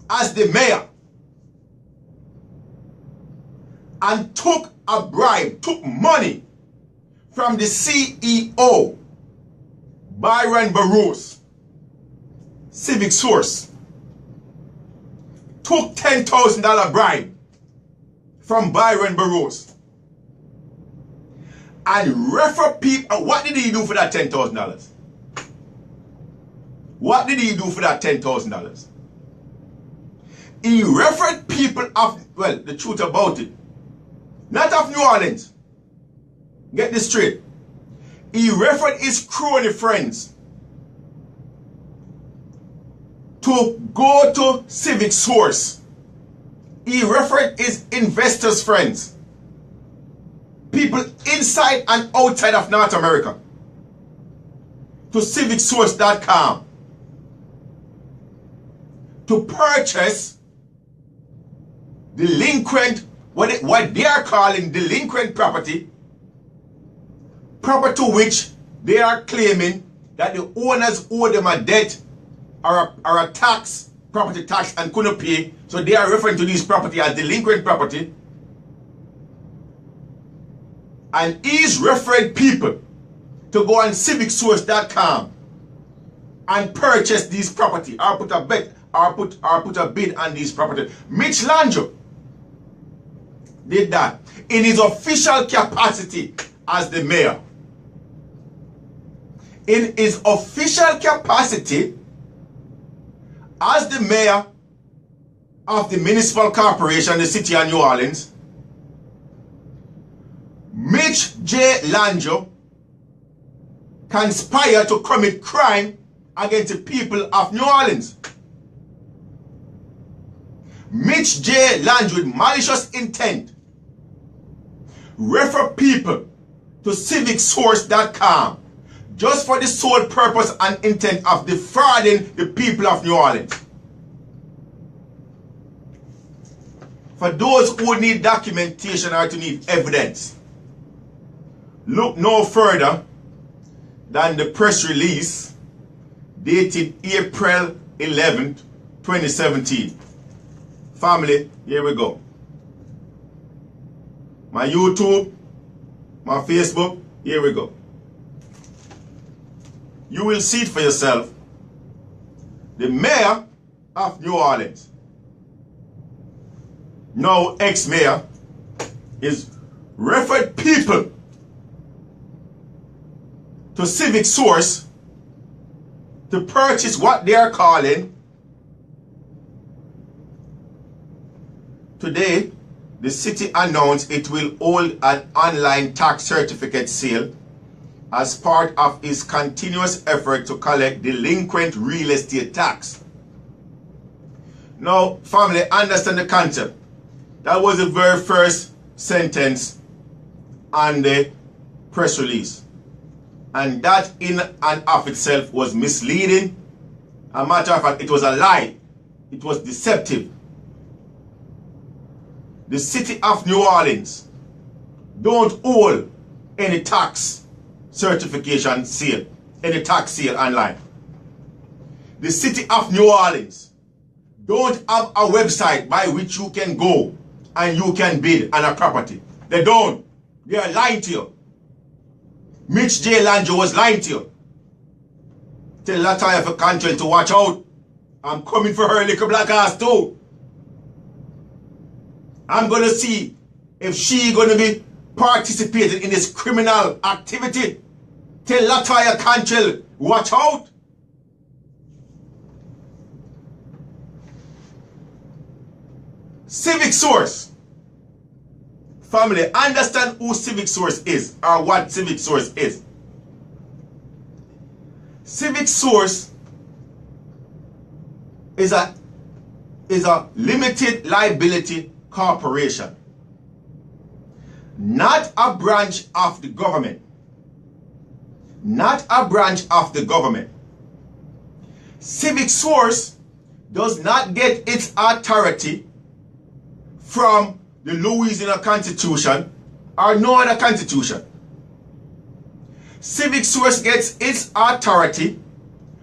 Speaker 2: as the mayor and took a bribe, took money from the CEO, Byron Burroughs, CivicSource. Took $10,000 bribe from Byron Burroughs and refer people. What did he do for that $10,000? What did he do for that $10,000? He referred people of, well, the truth about it, not of New Orleans. Get this straight. He referred his crony friends to go to CivicSource. He referred his investors' friends, people inside and outside of North America, to CivicSource.com to purchase delinquent, what they are calling delinquent property to which they are claiming that the owners owe them a debt or a tax, property tax, and couldn't pay. So they are referring to this property as delinquent property. And he's referring people to go on CivicSource.com and purchase these property or put a bet or put a bid on these property. Mitch Lange did that in his official capacity as the mayor. In his official capacity as the mayor of the municipal corporation, the city of New Orleans, Mitch J. Lange conspired to commit crime against the people of New Orleans. Mitch J. Lange, with malicious intent, refer people to CivicSource.com just for the sole purpose and intent of defrauding the people of New Orleans. For those who need documentation or to need evidence, look no further than the press release dated April 11th, 2017. Family, here we go. My YouTube, my Facebook, here we go. You will see it for yourself. The mayor of New Orleans, now ex-mayor, is referred people to CivicSource to purchase what they are calling, today, the city announced it will hold an online tax certificate sale as part of its continuous effort to collect delinquent real estate tax. Now, family, understand the concept. That was the very first sentence on the press release. And that in and of itself was misleading. As a matter of fact, it was a lie. It was deceptive. The city of New Orleans don't hold any tax certification sale, any tax sale online. The city of New Orleans don't have a website by which you can go and you can bid on a property. They don't. They are lying to you. Mitch J. Lange was lying to you. Tell Latoya for Control to watch out. I'm coming for her little black ass too. I'm going to see if she going to be participating in this criminal activity. Tell Latoya Cantrell, watch out. Civic Source. Family, understand who Civic Source is or what Civic Source is. Civic Source is a limited liability corporation, not a branch of the government. Not a branch of the government. Civic Source does not get its authority from the Louisiana Constitution or no other constitution. Civic Source gets its authority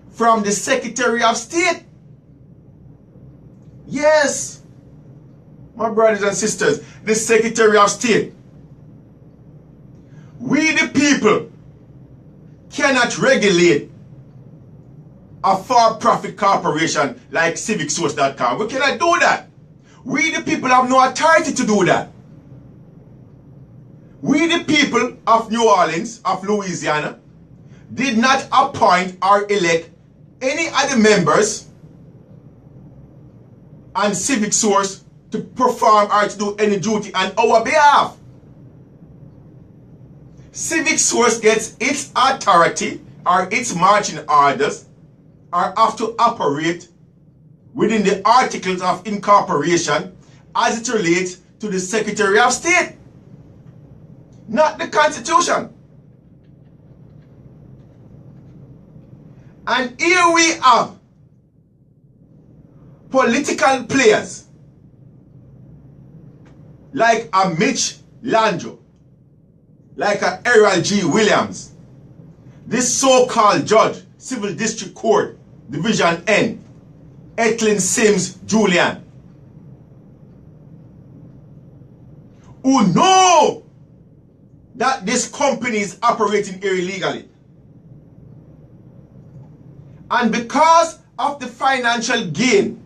Speaker 2: from the Secretary of State. Yes, my brothers and sisters, the Secretary of State. We the people cannot regulate a for-profit corporation like CivicSource.com. We cannot do that. We the people have no authority to do that. We the people of New Orleans, of Louisiana, did not appoint or elect any other members on Civic Source to perform or to do any duty on our behalf. Civic Source gets its authority or its marching orders or have to operate within the articles of incorporation as it relates to the Secretary of State, not the Constitution. And here we have political players like a Mitch Landrieu, like a Errol G. Williams, this so-called judge, Civil District Court, Division N, Etlin Sims Julian, who know that this company is operating illegally. And because of the financial gain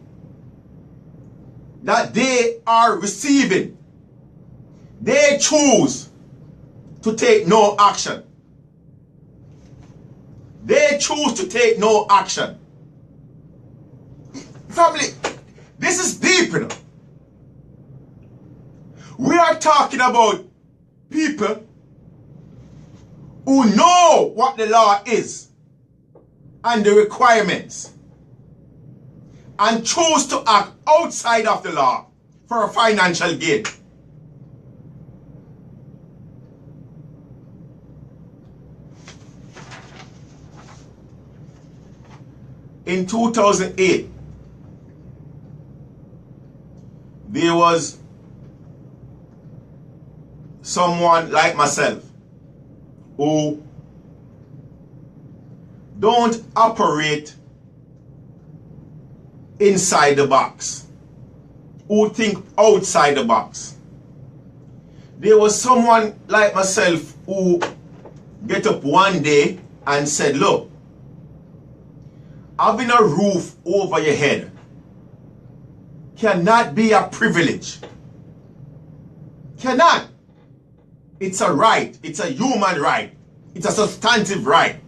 Speaker 2: that they are receiving, they choose to take no action. They choose to take no action. Family, this is deep enough. We are talking about people who know what the law is and the requirements and choose to act outside of the law for a financial gain. In 2008, there was someone like myself who don't operate inside the box, who think outside the box. There was someone like myself who get up one day and said, look, having a roof over your head cannot be a privilege. Cannot. It's a right. It's a human right. It's a substantive right.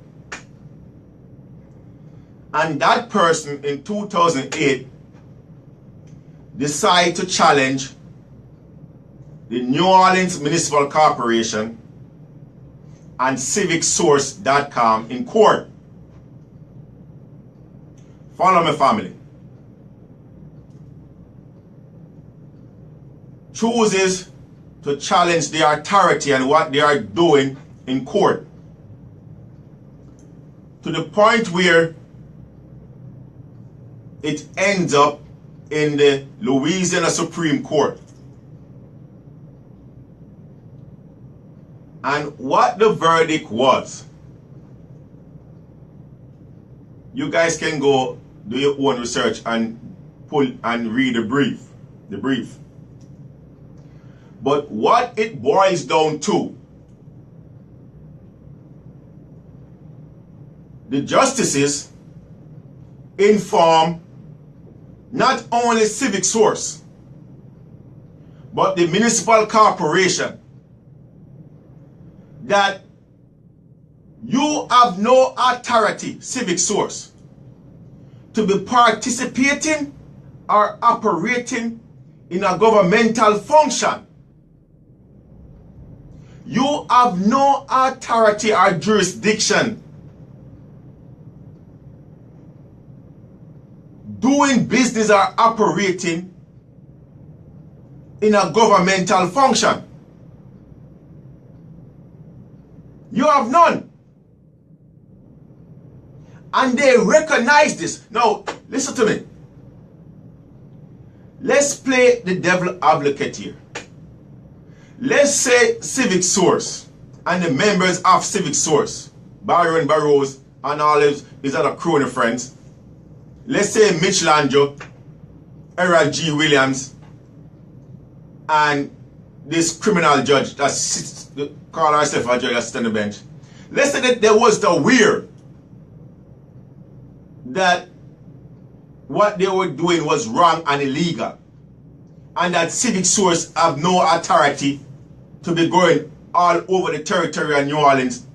Speaker 2: And that person in 2008 decided to challenge the New Orleans Municipal Corporation and CivicSource.com in court. Follow me, family. Chooses to challenge the authority and what they are doing in court, to the point where it ends up in the Louisiana Supreme Court. And what the verdict was, you guys can go do your own research and pull and read the brief. But what it boils down to, the justices inform not only Civic Source, but the municipal corporation that You have no authority, Civic Source, to be participating or operating in a governmental function. You have no authority or jurisdiction doing business or operating in a governmental function. You have none. And they recognize this. Now, listen to me. Let's play the devil advocate here. Let's say Civic Source and the members of Civic Source, Byron Burroughs and all his other crony friends. Let's say Mitch Lanjo, Era G. Williams, and this criminal judge that sits, call herself a judge that sits on the bench. Let's say that there was the weird that what they were doing was wrong and illegal, and that Civic Source have no authority to be going all over the territory of New Orleans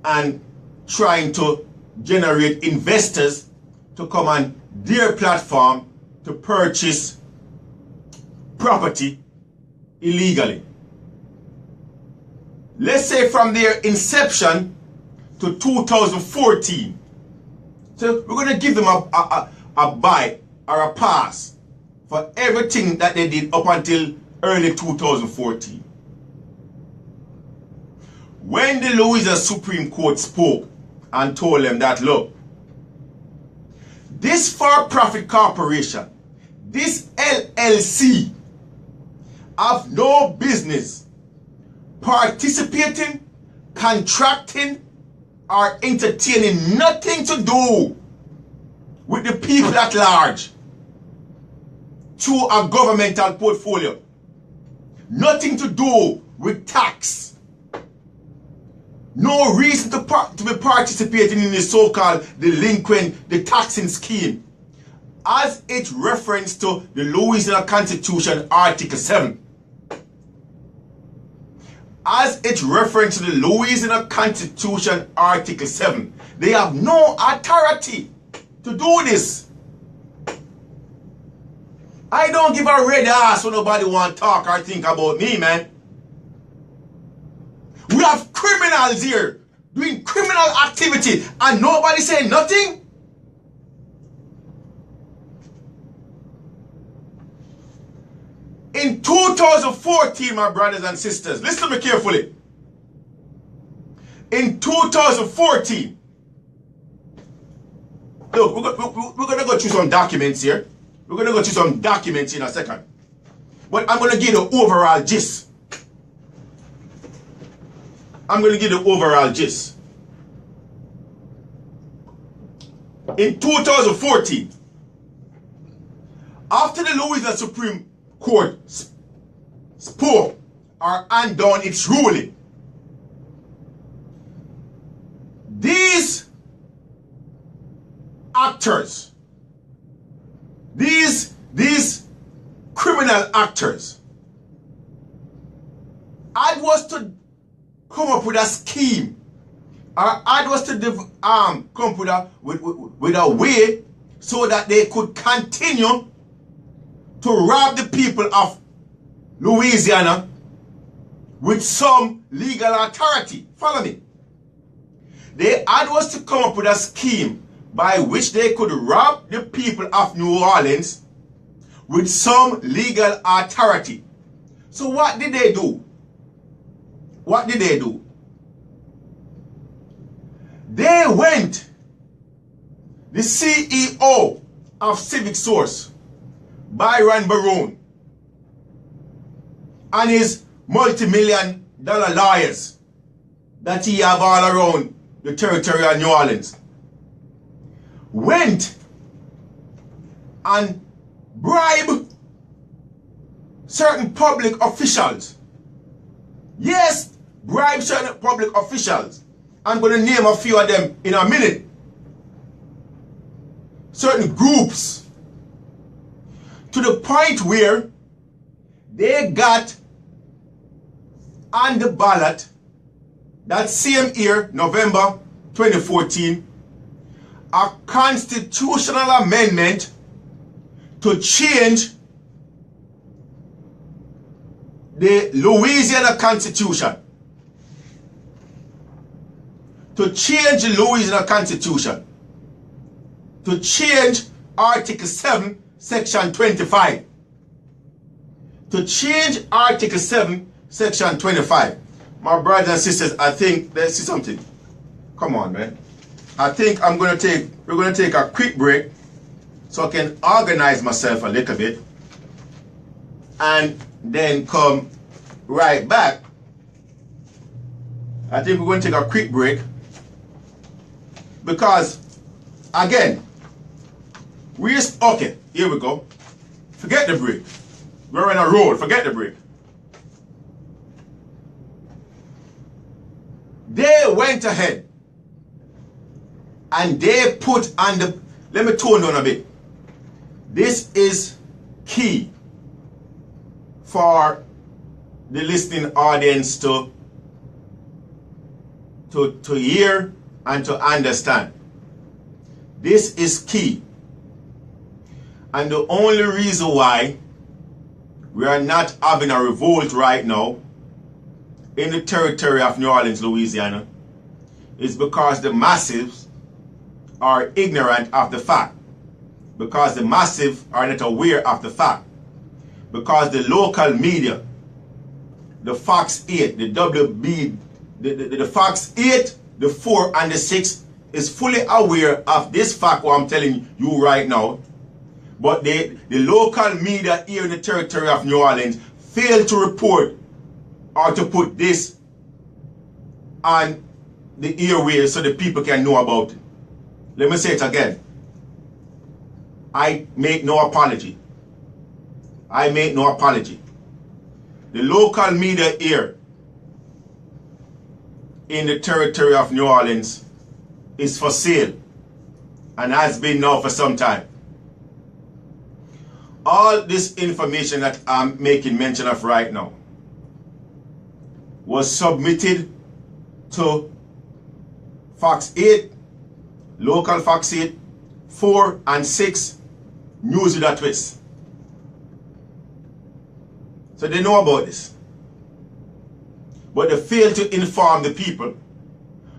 Speaker 2: and trying to generate investors to come on their platform to purchase property illegally. Let's say from their inception to 2014. So we're going to give them a buy or a pass for everything that they did up until early 2014. When the Louisiana Supreme Court spoke and told them that, look, this for-profit corporation, this LLC, have no business participating, contracting, or entertaining nothing to do with the people at large through a governmental portfolio. Nothing to do with tax. No reason to be participating in the so-called delinquent, the taxing scheme, as it reference to the Louisiana Constitution, Article 7. As it reference to the Louisiana Constitution, Article 7. They have no authority to do this. I don't give a red ass when nobody want to talk or think about me, man. We have criminals here doing criminal activity and nobody saying nothing. In 2014, my brothers and sisters, listen to me carefully. In 2014, look, we're going to go through some documents here. We're going to go through some documents in a second. But I'm going to give the overall gist. I'm going to give the overall gist. In 2014, after the Louisiana Supreme Court spoke or undone its ruling, these actors, these criminal actors, I was to come up with a scheme, or I was to come up with a way so that they could continue to rob the people of Louisiana with some legal authority. Follow me. They had was to come up with a scheme by which they could rob the people of New Orleans with some legal authority. So what did they do? What did they do? They went, the CEO of Civic Source, Byron Barone, and his multi-million-dollar lawyers that he have all around the territory of New Orleans, went and bribed certain public officials. Yes, bribe certain public officials. I'm going to name a few of them in a minute. Certain groups, to the point where they got on the ballot that same year, November 2014, a constitutional amendment to change the Louisiana Constitution. To change the Louisiana Constitution. To change Article 7, Section 25. To change Article 7, Section 25. My brothers and sisters, I think, let's see something. Come on, man. I think we're going to take a quick break so I can organize myself a little bit and then come right back. I think we're going to take a quick break because, again, okay, here we go. Forget the break. We're in a roll. Forget the break. They went ahead and they put on the, let me tone down a bit. This is key for the listening audience to hear and to understand. This is key. And the only reason why we are not having a revolt right now in the territory of New Orleans, Louisiana, is because the masses are ignorant of the fact. Because the masses are not aware of the fact. Because the local media, the Fox 8, the WB, the Fox 8, the 4 and the 6 is fully aware of this fact what I'm telling you right now. But the local media here in the territory of New Orleans failed to report or to put this on the airwaves so the people can know about it. Let me say it again. I make no apology. I make no apology. The local media here in the territory of New Orleans is for sale and has been now for some time. All this information that I'm making mention of right now was submitted to Fox 8, local Fox 8, 4 and 6, News with a Twist. So they know about this. But they fail to inform the people,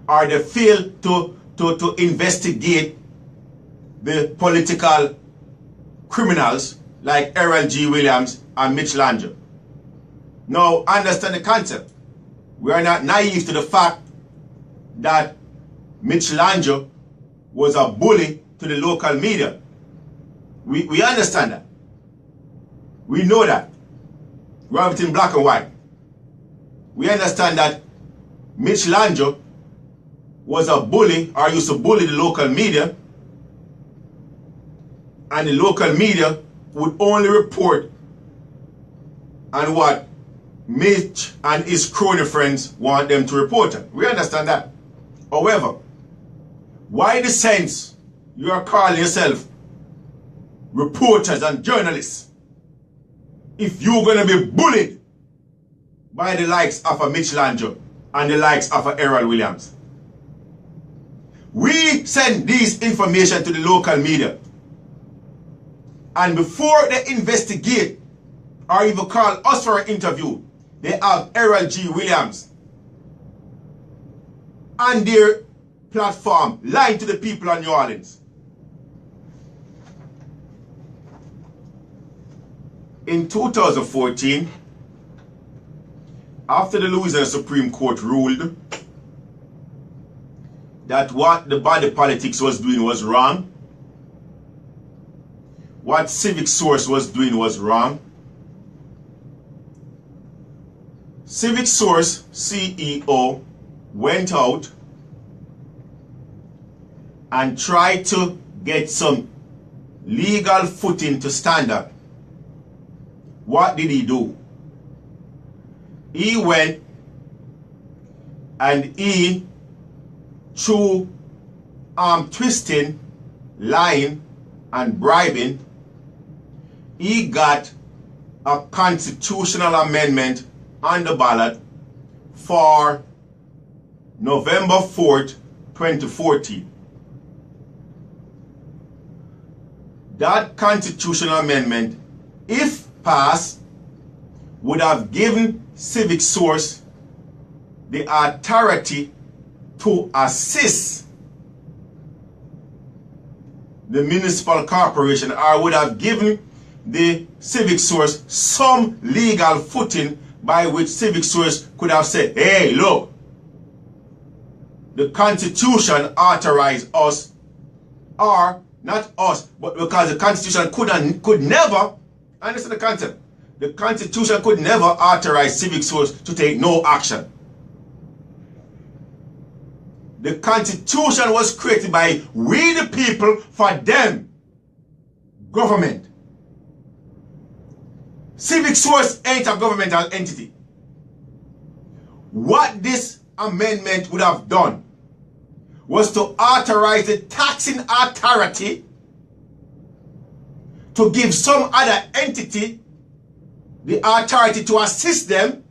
Speaker 2: or they fail to investigate the political criminals like Errol G. Williams and Mitch Langer. Now, understand the concept. We are not naive to the fact that Mitch Langer was a bully to the local media. We understand that. We know that. We have it in black and white. We understand that Mitch Langer was a bully or used to bully the local media, and the local media would only report on what Mitch and his crony friends want them to report on. We understand that. However, why the sense you are calling yourself reporters and journalists if you're going to be bullied by the likes of a Mitch Langer and the likes of a Errol Williams? We send this information to the local media, and before they investigate or even call us for an interview, they have Errol G. Williams on their platform lying to the people of New Orleans. In 2014, after the Louisiana Supreme Court ruled that what the body politics was doing was wrong, what Civic Source was doing was wrong, Civic Source CEO went out and tried to get some legal footing to stand up. What did he do? He went and he, through arm twisting, lying, and bribing, he got a constitutional amendment on the ballot for November 4th, 2014. That constitutional amendment, if passed, would have given Civic Source the authority to assist the municipal corporation, or would have given the Civic Source some legal footing by which Civic Source could have said, hey, look, the Constitution authorized us, or not us, but because the Constitution could never, understand the concept, the Constitution could never authorize Civic Source to take no action. The Constitution was created by we the people for them, government. Civic Source ain't a governmental entity. What this amendment would have done was to authorize the taxing authority to give some other entity the authority to assist them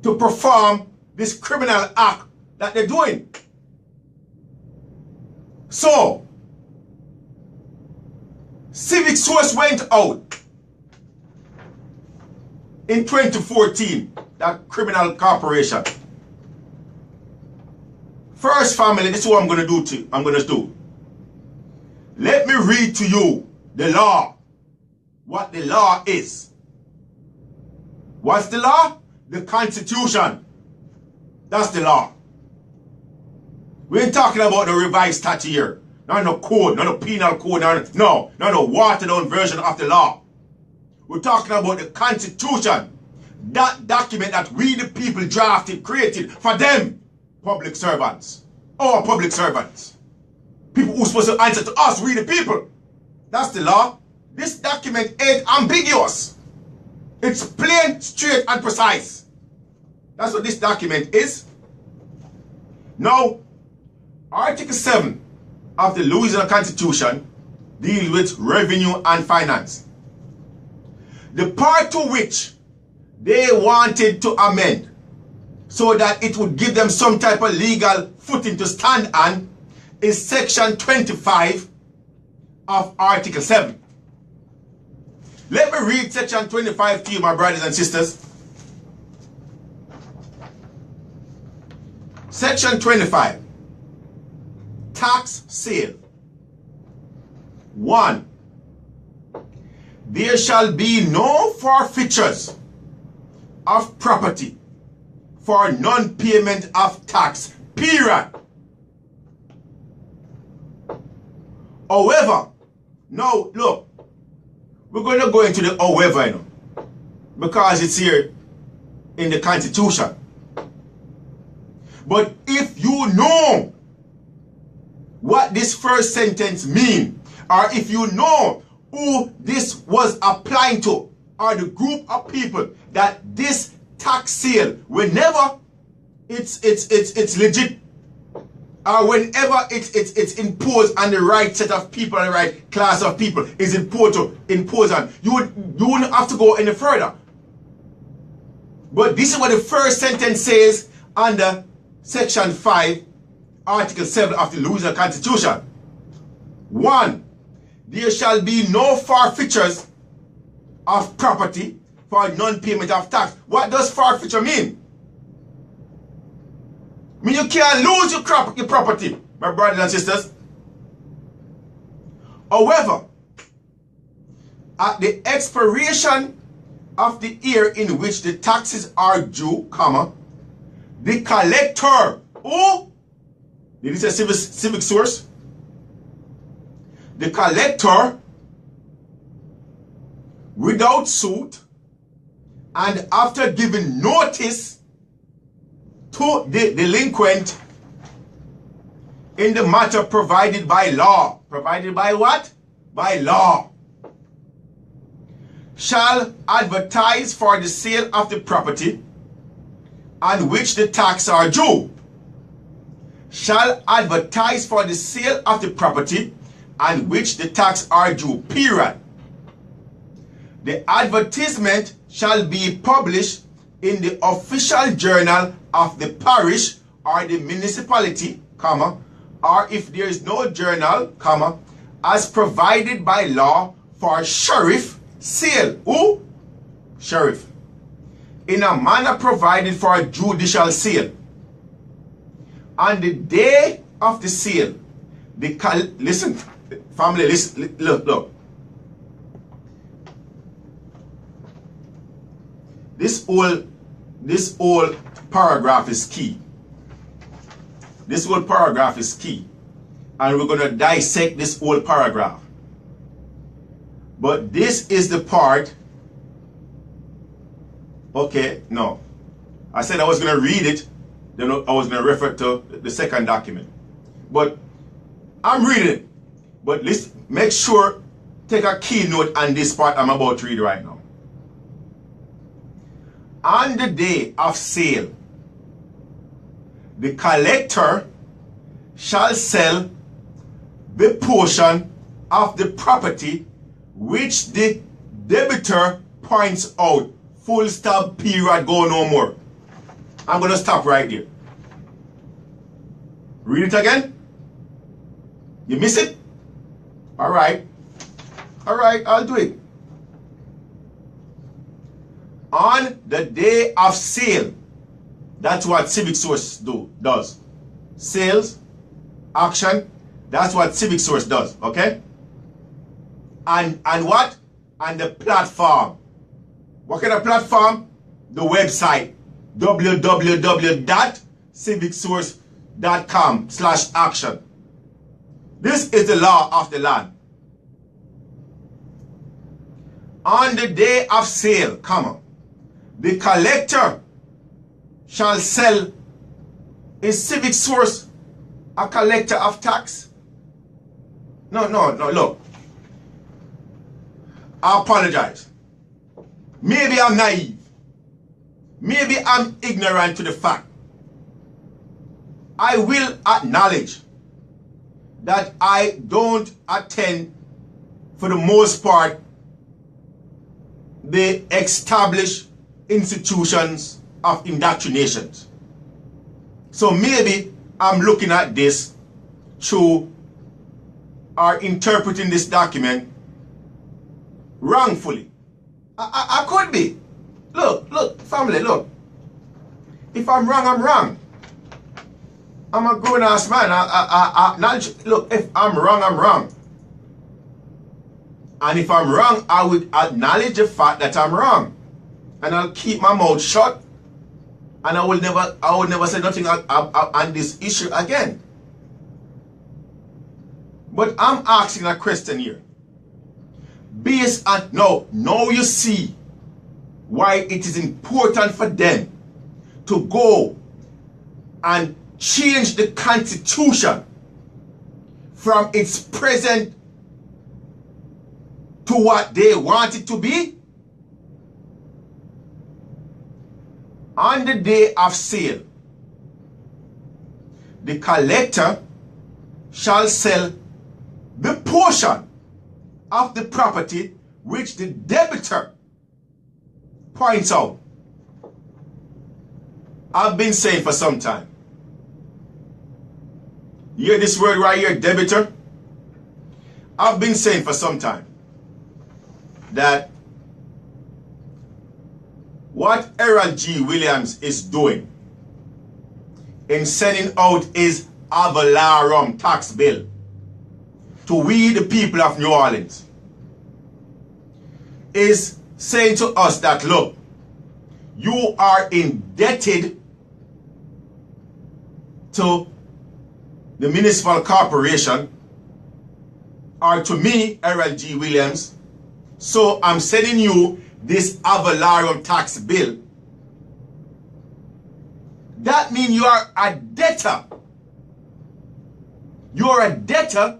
Speaker 2: to perform this criminal act that they're doing. So, Civic Source went out in 2014, that criminal corporation. First, family, this is what I'm going to do to you. I'm going to do. Let me read to you the law. What the law is. What's the law? The Constitution. That's the law. We ain't talking about the revised statute here. Not no code, not no penal code, not no watered down version of the law. We're talking about the Constitution. That document that we the people drafted, created for them, public servants. Our public servants. People who's supposed to answer to us, we the people. That's the law. This document ain't ambiguous. It's plain, straight, and precise. That's what this document is. Now, Article 7 of the Louisiana Constitution deals with revenue and finance. The part to which they wanted to amend so that it would give them some type of legal footing to stand on is Section 25 of Article 7. Let me read Section 25 to you, my brothers and sisters. Section 25. Tax sale. 1. There shall be no forfeitures of property for non-payment of tax, period. However, now look, we're going to go into the however, you know, because it's here in the Constitution. But if you know what this first sentence means, or if you know who this was applying to, or the group of people that this tax sale, whenever it's legit, or whenever it's imposed on the right set of people and the right class of people is imposed on, you wouldn't have to go any further. But this is what the first sentence says under Section 5, Article 7 of the Louisiana Constitution. 1. There shall be no forfeitures of property for non-payment of tax. What does forfeiture mean? I mean, you can't lose your property, my brothers and sisters. However, at the expiration of the year in which the taxes are due, comma, the collector, oh, did it say civic source? The collector, without suit, and after giving notice to the delinquent in the matter provided by law. Provided by what? By law. Shall advertise for the sale of the property on which the tax are due. Shall advertise for the sale of the property on which the tax are due, period. The advertisement shall be published in the official journal of the parish or the municipality, comma, or if there is no journal, comma, as provided by law for sheriff sale. Who? Sheriff. In a manner provided for a judicial sale. On the day of the sale, listen, family, listen, look. This whole paragraph is key. This whole paragraph is key. And we're going to dissect this whole paragraph. But this is the part. Okay, no. I said I was going to read it. Then I was going to refer to the second document. But I'm reading it. But let's make sure, take a keynote on this part I'm about to read right now. On the day of sale, the collector shall sell the portion of the property which the debitor points out. Full stop, period, go no more. I'm going to stop right there. Read it again. You miss it? All right. All right, I'll do it. On the day of sale, that's what Civic Source does. Sales, action, that's what Civic Source does, okay? And what? And the platform. What kind of platform? The website, www.civicsource.com/action. This is the law of the land. On the day of sale, comma, the collector shall sell. Is Civic Source a collector of tax? No, look. I apologize. Maybe I'm naive. Maybe I'm ignorant to the fact. I will acknowledge that I don't attend, for the most part, the established institutions of indoctrinations. So maybe I'm looking at this through or interpreting this document wrongfully. I could be. Look, family, look. If I'm wrong, I'm wrong. I'm a grown-ass man. I acknowledge, look, if I'm wrong, I'm wrong. And if I'm wrong, I would acknowledge the fact that I'm wrong. And I'll keep my mouth shut. And I will never say nothing on this issue again. But I'm asking a question here. Based on, now you see why it is important for them to go and change the Constitution from its present to what they want it to be. On the day of sale, the collector shall sell the portion of the property which the debitor points out. I've been saying for some time. You hear this word right here, debitor? I've been saying for some time that what Harold G. Williams is doing in sending out his Avalarum tax bill to we the people of New Orleans is saying to us that, look, you are indebted to the municipal corporation or to me, Harold G. Williams, so I'm sending you this Avalarum tax bill. That means you are a debtor. You are a debtor,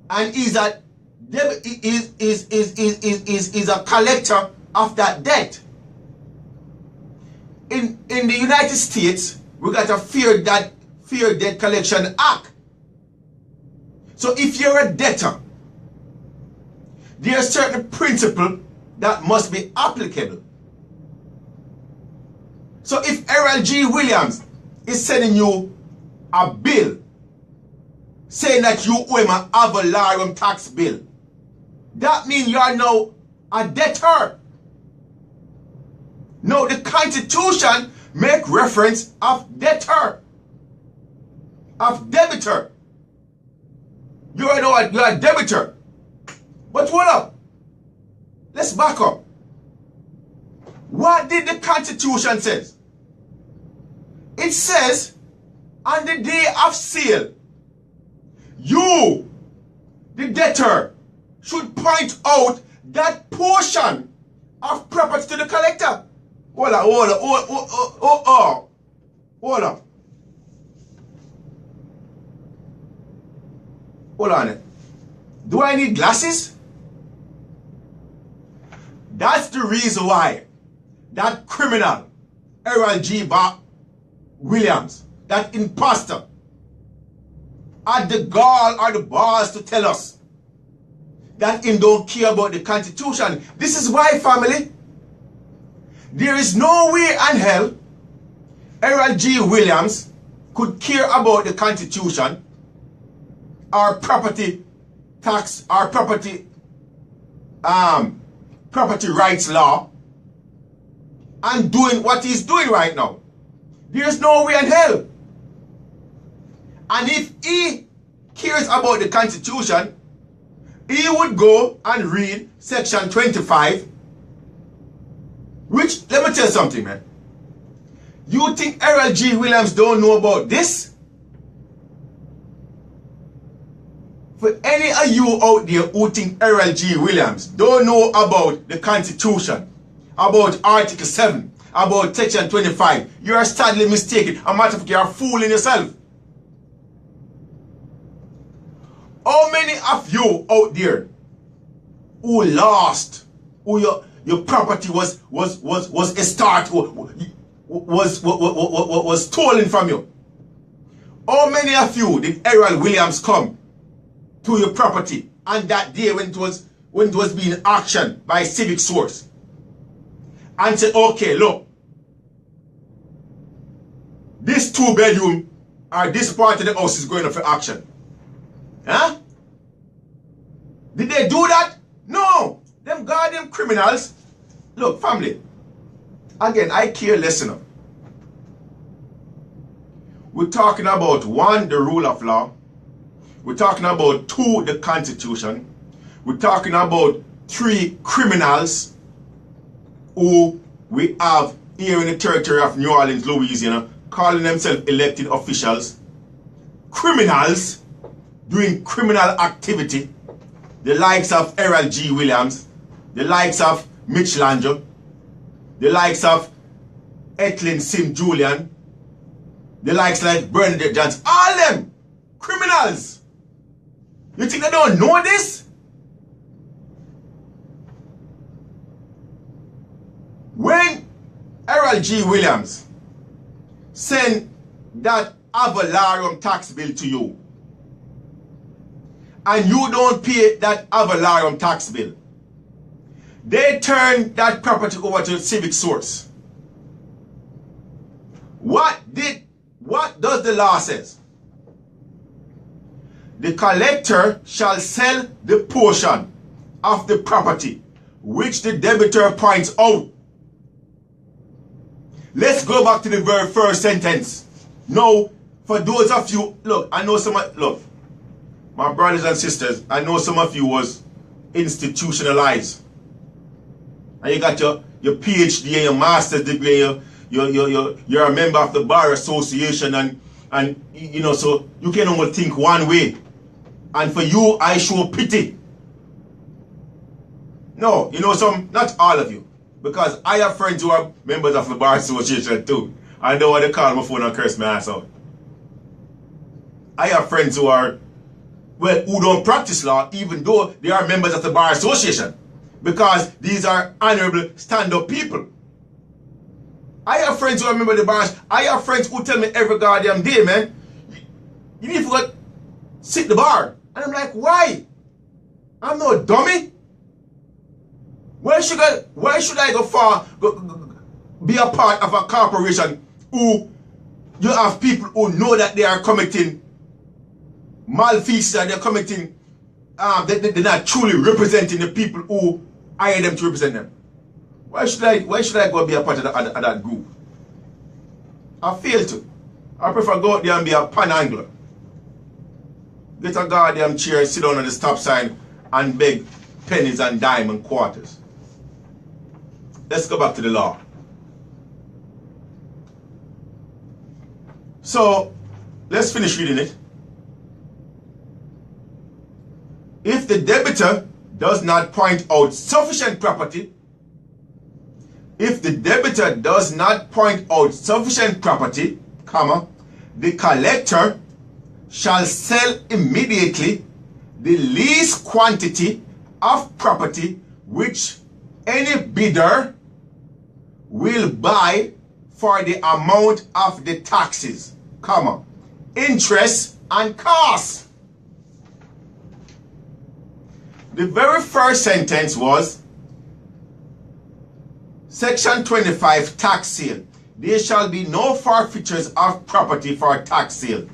Speaker 2: and is a collector of that debt. In the United States, we got a Fair Debt Collection Act. So if you're a debtor, there are certain principles that must be applicable. So if Harold G. Williams is sending you a bill saying that you owe him an ad valorem tax bill, that means you are now a debtor. Now the Constitution make reference of debtor, of debitor. You are now you're a debitor. But hold up. Let's back up. What did the Constitution say? It says, on the day of sale, you, the debtor, should point out that portion of property to the collector. Hold on. Hold on. Do I need glasses? That's the reason why that criminal, Errol G. Williams, that imposter, had the gall or the balls to tell us that him don't care about the Constitution. This is why, family, there is no way in hell Errol G. Williams could care about the Constitution or property tax or property rights law and doing what he's doing right now. There's no way in hell. And if he cares about the Constitution, he would go and read section 25, which, let me tell you something, man. You think Errol G. Williams don't know about this? For any of you out there who think Errol G. Williams don't know about the Constitution, about Article 7, about Section 25, you are sadly mistaken. A matter of fact, you are fooling yourself. How many of you out there who lost, who your property was stolen from you? How many of you did Errol Williams come to your property on that day when it was being auctioned by Civic Source and said, okay, look, this 2-bedroom or this part of the house is going up for auction? Huh? Did they do that? No. Them goddamn criminals. Look, family. Again, I care less enough. We're talking about 1, the rule of law. We're talking about 2, the Constitution. We're talking about 3, criminals who we have here in the territory of New Orleans, Louisiana, calling themselves elected officials. Criminals doing criminal activity, the likes of Errol G. Williams, the likes of Mitch Landro, the likes of Etlin Sim Julian, the likes like Bernadette Johnson, all them criminals. You think they don't know this? When Errol G. Williams sent that ad valorem tax bill to you, and you don't pay that ad valorem tax bill, they turn that property over to Civic Source. What does the law says? The collector shall sell the portion of the property which the debitor points out. Let's go back to the very first sentence. Now, for those of you, look, I know look, my brothers and sisters, I know some of you was institutionalized. And you got your PhD and your master's degree, you're a member of the Bar Association, and you know, so you can only think one way. And for you, I show pity. No, you know not all of you. Because I have friends who are members of the Bar Association too. I know what they call my phone and curse my ass out. I have friends who are, well, who don't practice law even though they are members of the Bar Association. Because these are honorable stand-up people. I have friends who are members of the Bar. I have friends who tell me every goddamn day, man, you need to go sit the bar. And I'm like, why? I'm no dummy. Why should I go far, be a part of a corporation who you have people who know that they are committing malfeasance, and they're committing, they're not truly representing the people who hire them to represent them. Why should I go be a part of that group? I fail to. I prefer go out there and be a pan-angler. Get a goddamn chair, sit down on the stop sign and beg pennies and diamond quarters. Let's go back to the law. So, let's finish reading it. If the debitor does not point out sufficient property, if the debitor does not point out sufficient property, comma, the collector shall sell immediately the least quantity of property which any bidder will buy for the amount of the taxes, comma, interest and costs. The very first sentence was Section 25, tax sale. There shall be no forfeitures of property for tax sale.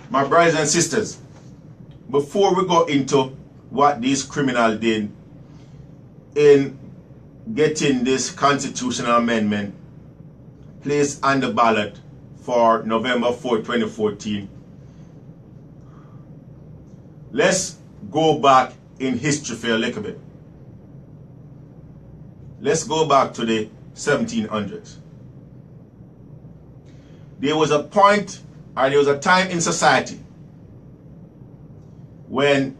Speaker 2: My brothers and sisters, before we go into what these criminals did in getting this constitutional amendment placed on the ballot for November 4, 2014, let's go back in history for a little bit. Let's go back to the 1700s. There was a point, or there was a time in society when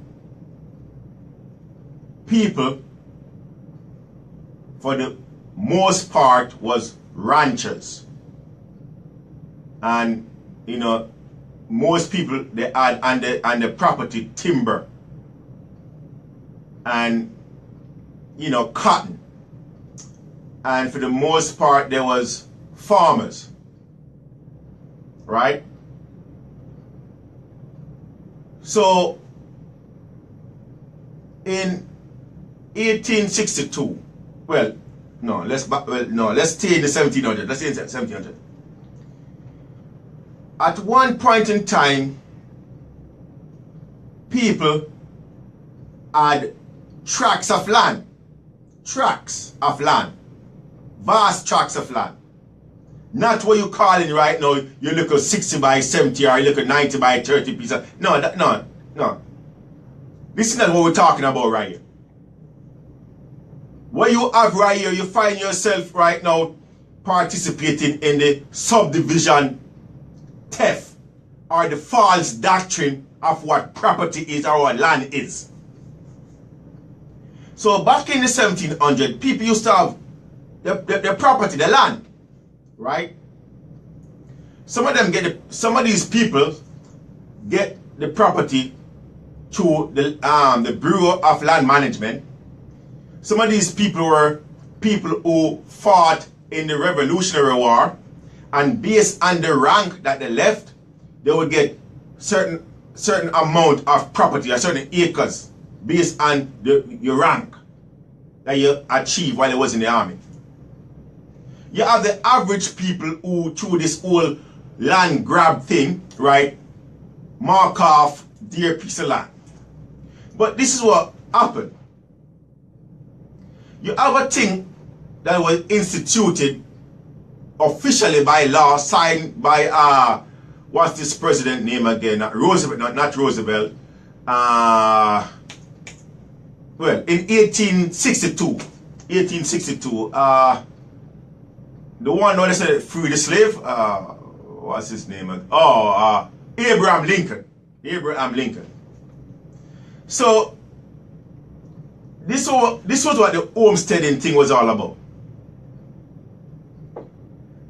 Speaker 2: people, for the most part, was ranchers. And, you know, most people, they had on the property timber and, you know, cotton. And for the most part, there was farmers, right? So in 1862, let's stay in the 1700s. Let's stay in the 1700s. At one point in time, people had tracts of land, vast tracts of land. Not what you calling right now, you look at 60 by 70 or you look at 90 by 30 pieces. No. This is not what we're talking about right here. What you have right here, you find yourself right now participating in the subdivision theft or the false doctrine of what property is or what land is. So back in the 1700s, people used to have the property, the land, right? Some of these people get the property through the Bureau of Land Management. Some of these people were people who fought in the Revolutionary War, and based on the rank that they left, they would get certain amount of property or certain acres based on your rank that you achieved while you was in the army. You have the average people who, through this whole land grab thing, right, mark off their piece of land. But this is what happened. You have a thing that was instituted officially by law, signed by, what's this president name again? Roosevelt, not Roosevelt. Well, in 1862, the one that said free the slave, what's his name? Abraham Lincoln. So this was what the homesteading thing was all about.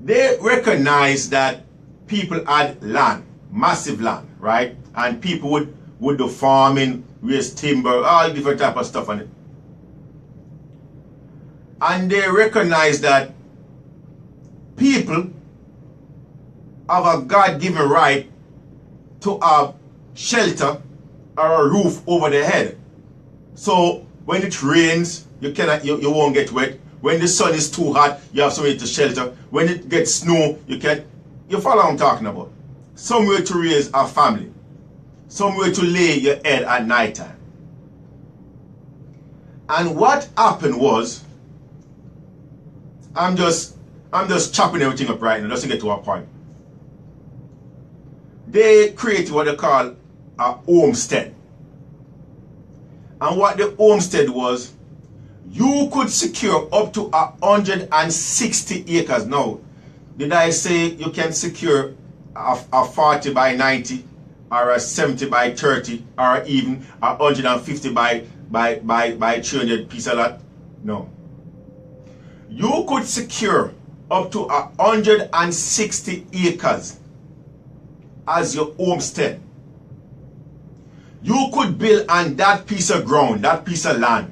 Speaker 2: They recognized that people had land, massive land, right? And people would do farming, raise timber, all different type of stuff on it. And they recognized that people have a God-given right to have shelter or a roof over their head. So when it rains, you won't get wet. When the sun is too hot, you have somewhere to shelter. When it gets snow, you You follow what I'm talking about? Somewhere to raise a family. Somewhere to lay your head at night time. And what happened was, I'm just chopping everything up right now just to get to a point. They created what they call a homestead. And what the homestead was, you could secure up to 160 acres. Now, did I say you can secure a 40 by 90 or a 70 by 30 or even a 150 by 300 piece of lot? No. You could secure up to 160 acres as your homestead. You could build on that piece of ground, that piece of land,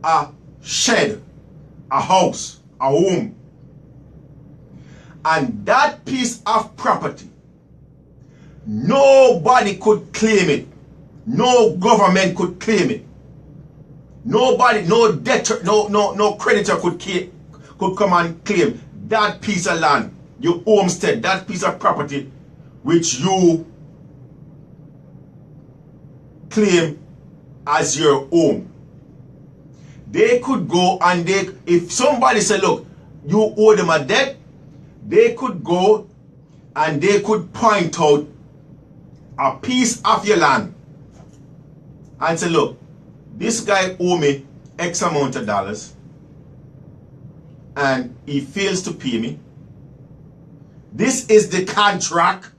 Speaker 2: a shed, a house, a home. And that piece of property, nobody could claim it. No government could claim it. Nobody, no debtor, no creditor could come and claim that piece of land, your homestead, that piece of property which you claim as your own. They could go and if somebody said, look, you owe them a debt, they could go and they could point out a piece of your land and say, look, this guy owe me X amount of dollars and he fails to pay me. This is the contract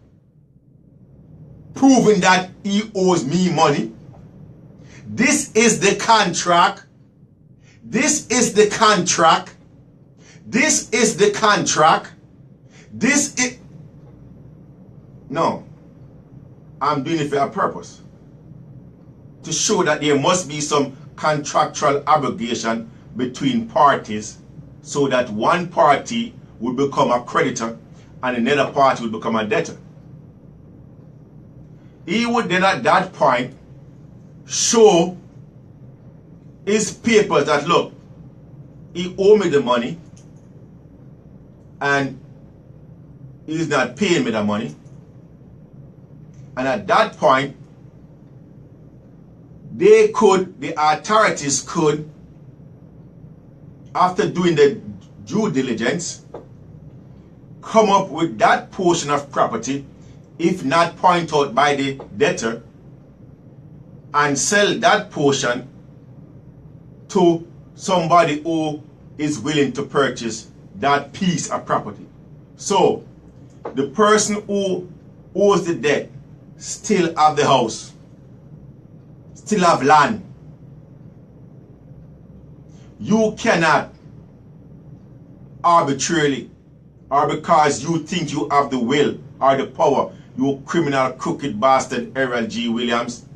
Speaker 2: proving that he owes me money. This is the contract. This is the contract. This is the contract. This is... No. I'm doing it for a purpose. To show that there must be some contractual obligation between parties so that one party will become a creditor and another party will become a debtor. He would then at that point show his papers that, look, he owe me the money and he's not paying me the money. And at that point, the authorities could, after doing the due diligence, come up with that portion of property, if not pointed out by the debtor, and sell that portion to somebody who is willing to purchase that piece of property. So, the person who owes the debt still have the house, still have land. You cannot arbitrarily, or because you think you have the will or the power, you criminal, crooked bastard Errol G. Williams,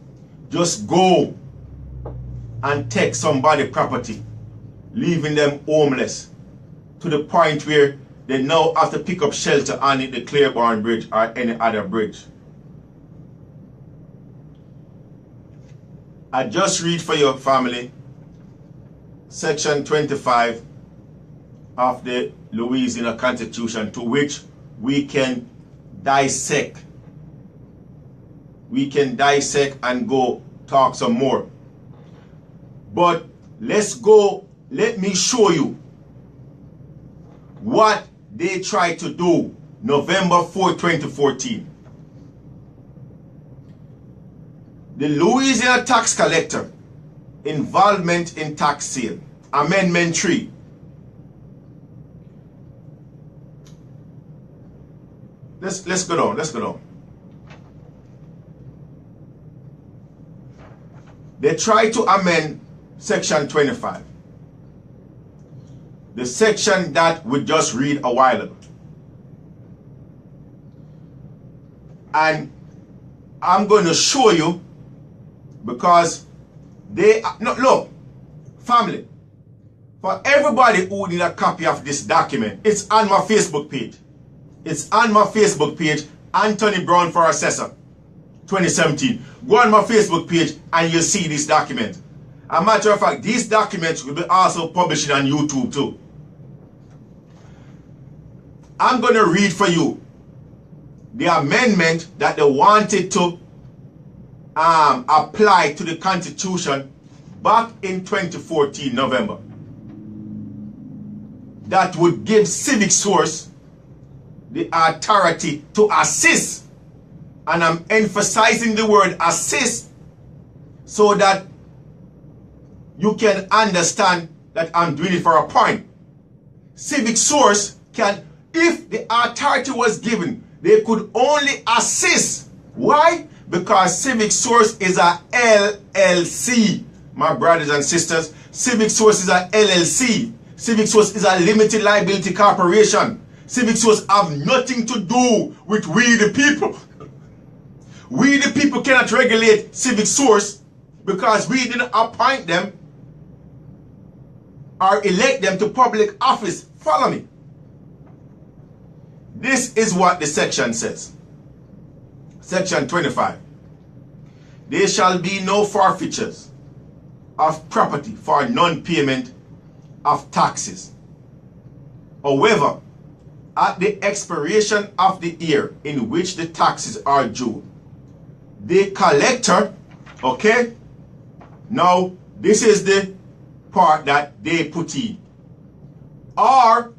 Speaker 2: just go and take somebody's property, leaving them homeless to the point where they now have to pick up shelter on the Claiborne Bridge or any other bridge. I just read for your family section 25 of the Louisiana Constitution, to which we can dissect. We can dissect and go talk some more. But let's go, let me show you what they tried to do November 4, 2014. The Louisiana Tax Collector Involvement in Tax Sale, Amendment 3. Let's go down, let's go down. They tried to amend section 25. The section that we just read a while ago. And I'm going to show you, because they, no, look, family, for everybody who need a copy of this document, it's on my Facebook page. It's on my Facebook page, Anthony Brown for Assessor 2017. Go on my Facebook page and you'll see this document. As a matter of fact, these documents will be also published on YouTube too. I'm going to read for you the amendment that they wanted to apply to the Constitution back in 2014 November. That would give Civic Source the authority to assist, and I'm emphasizing the word assist so that you can understand that I'm doing it for a point. Civic Source can, if the authority was given, they could only assist. Why? Because Civic Source is a LLC, my brothers and sisters. Civic Source is a LLC. Civic Source is a limited liability corporation. Civic Source have nothing to do with we the people. We the people cannot regulate Civic Source because we didn't appoint them or elect them to public office. Follow me. This is what the section says. Section 25. There shall be no forfeitures of property for non-payment of taxes. However, at the expiration of the year in which the taxes are due, the collector, okay, now this is the part that they put in, or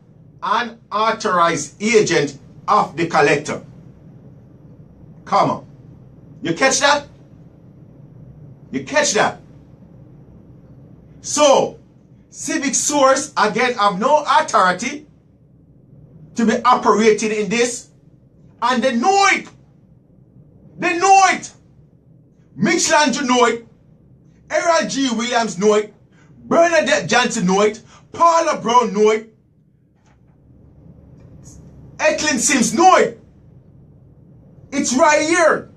Speaker 2: an authorized agent of the collector. Come on. You catch that? You catch that? So, Civic Source, again, have no authority to be operating in this. And they know it. They know it. Michelangelo know it. Errol G. Williams know it. Bernadette Johnson know it. Paula Brown know it. Eklund Sims know it. It's right here.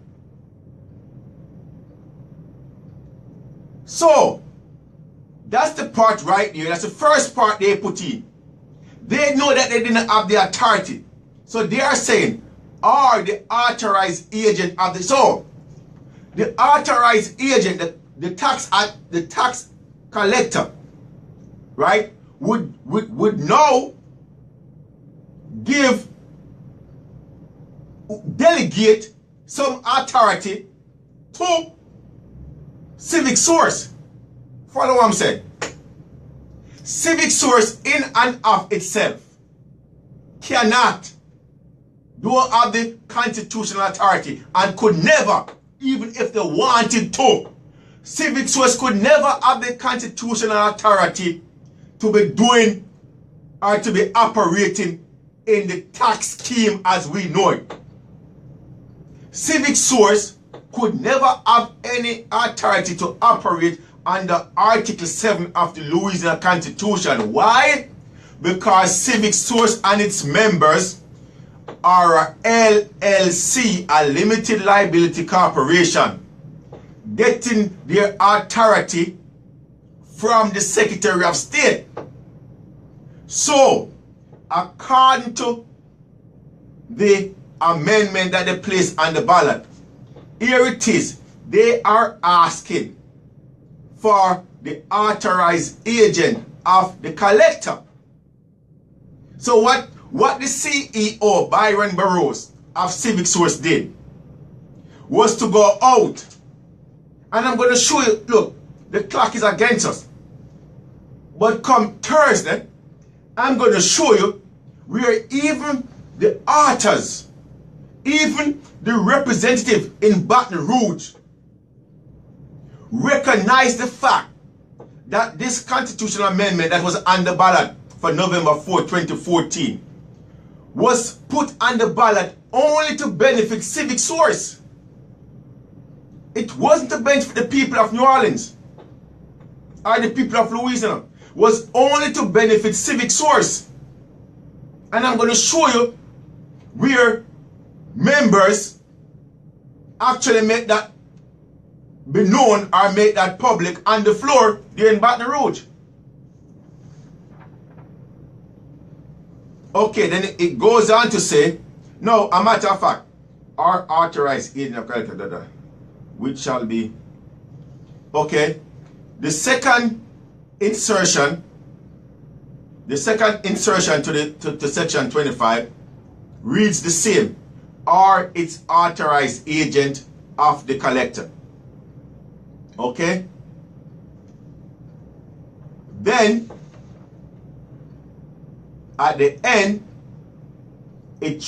Speaker 2: So, that's the part right here. That's the first part they put in. They know that they didn't have the authority. So they are saying, are the authorized agent of the... So, the authorized agent, the tax collector, right, would now delegate some authority to Civic Source. Follow what I'm saying? Civic Source in and of itself cannot do have the constitutional authority and could never, even if they wanted to, Civic Source could never have the constitutional authority to be doing or to be operating in the tax scheme as we know it. Civic Source could never have any authority to operate under Article 7 of the Louisiana Constitution. Why? Because Civic Source and its members are a LLC, a limited liability corporation, getting their authority from the Secretary of State. So, according to the amendment that they placed on the ballot, here it is. They are asking for the authorized agent of the collector. So what the CEO, Byron Burroughs of Civic Source did was to go out, and I'm going to show you, look, the clock is against us. But come Thursday, I'm going to show you where even the authors, even the representative in Baton Rouge, recognize the fact that this constitutional amendment that was on the ballot for November 4, 2014 was put on the ballot only to benefit Civic Source. It wasn't to benefit the people of New Orleans or the people of Louisiana. It was only to benefit Civic Source. And I'm going to show you where members actually make that be known or make that public on the floor there in Baton Rouge. Okay, then it goes on to say, no, a matter of fact, our authorized agent of collector, which shall be, okay, the second insertion to section 25 reads the same, or its authorized agent of the collector. Okay? Then, at the end, it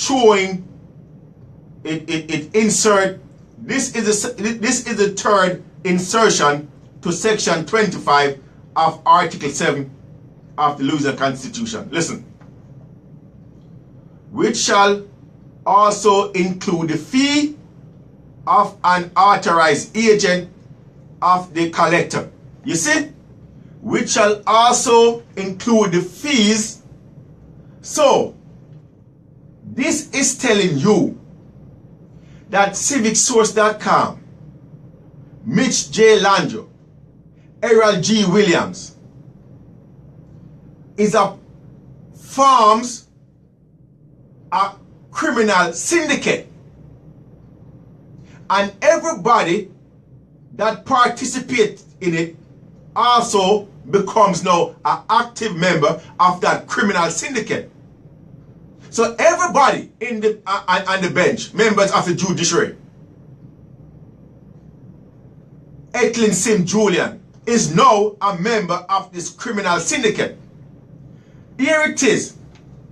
Speaker 2: insert, this is the third insertion to section 25 of Article 7 of the Louisiana Constitution. Listen. Which shall also include the fee of an authorized agent of the collector. You see? Which shall also include the fees. So, this is telling you that CivicSource.com, Mitch J. Landro, Errol G. Williams forms a criminal syndicate, and everybody that participates in it also becomes now an active member of that criminal syndicate. So everybody in the on the bench, members of the judiciary, Etlin Sim Julian is now a member of this criminal syndicate. Here it is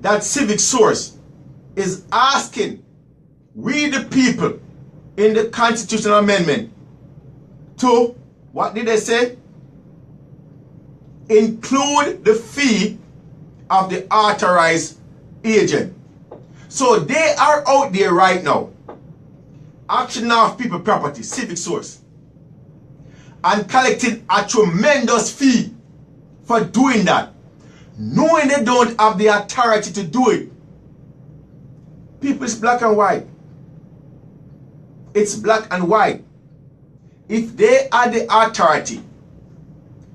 Speaker 2: that CivicSource is asking we the people in the constitutional amendment to, what did they say? Include the fee of the authorized agent. So they are out there right now, auctioning off people property, CivicSource, and collecting a tremendous fee for doing that, knowing they don't have the authority to do it. People, it's black and white. It's black and white. If they had the authority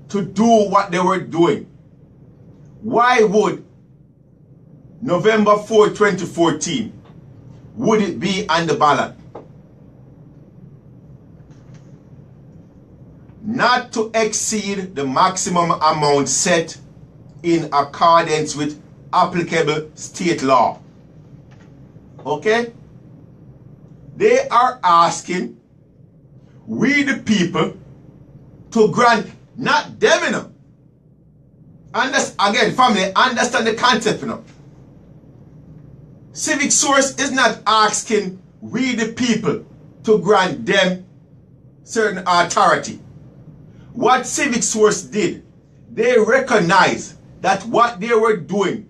Speaker 2: to do what they were doing, why would November 4, 2014, would it be on the ballot? Not to exceed the maximum amount set in accordance with applicable state law. Okay? They are asking we the people to grant, not them, you know. Again, family, understand the concept, you know. CivicSource is not asking we the people to grant them certain authority. What CivicSource did, they recognized that what they were doing,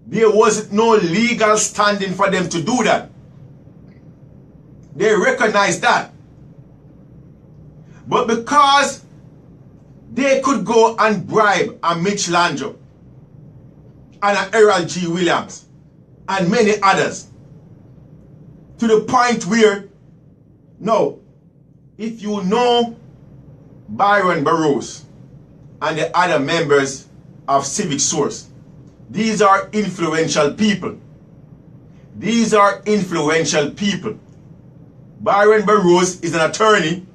Speaker 2: there wasn't no legal standing for them to do that. They recognized that. But because they could go and bribe a Mitch Landro and an Errol G. Williams and many others, to the point where, no, if you know Byron Burroughs and the other members of CivicSource, these are influential people. These are influential people. Byron Burroughs is an attorney.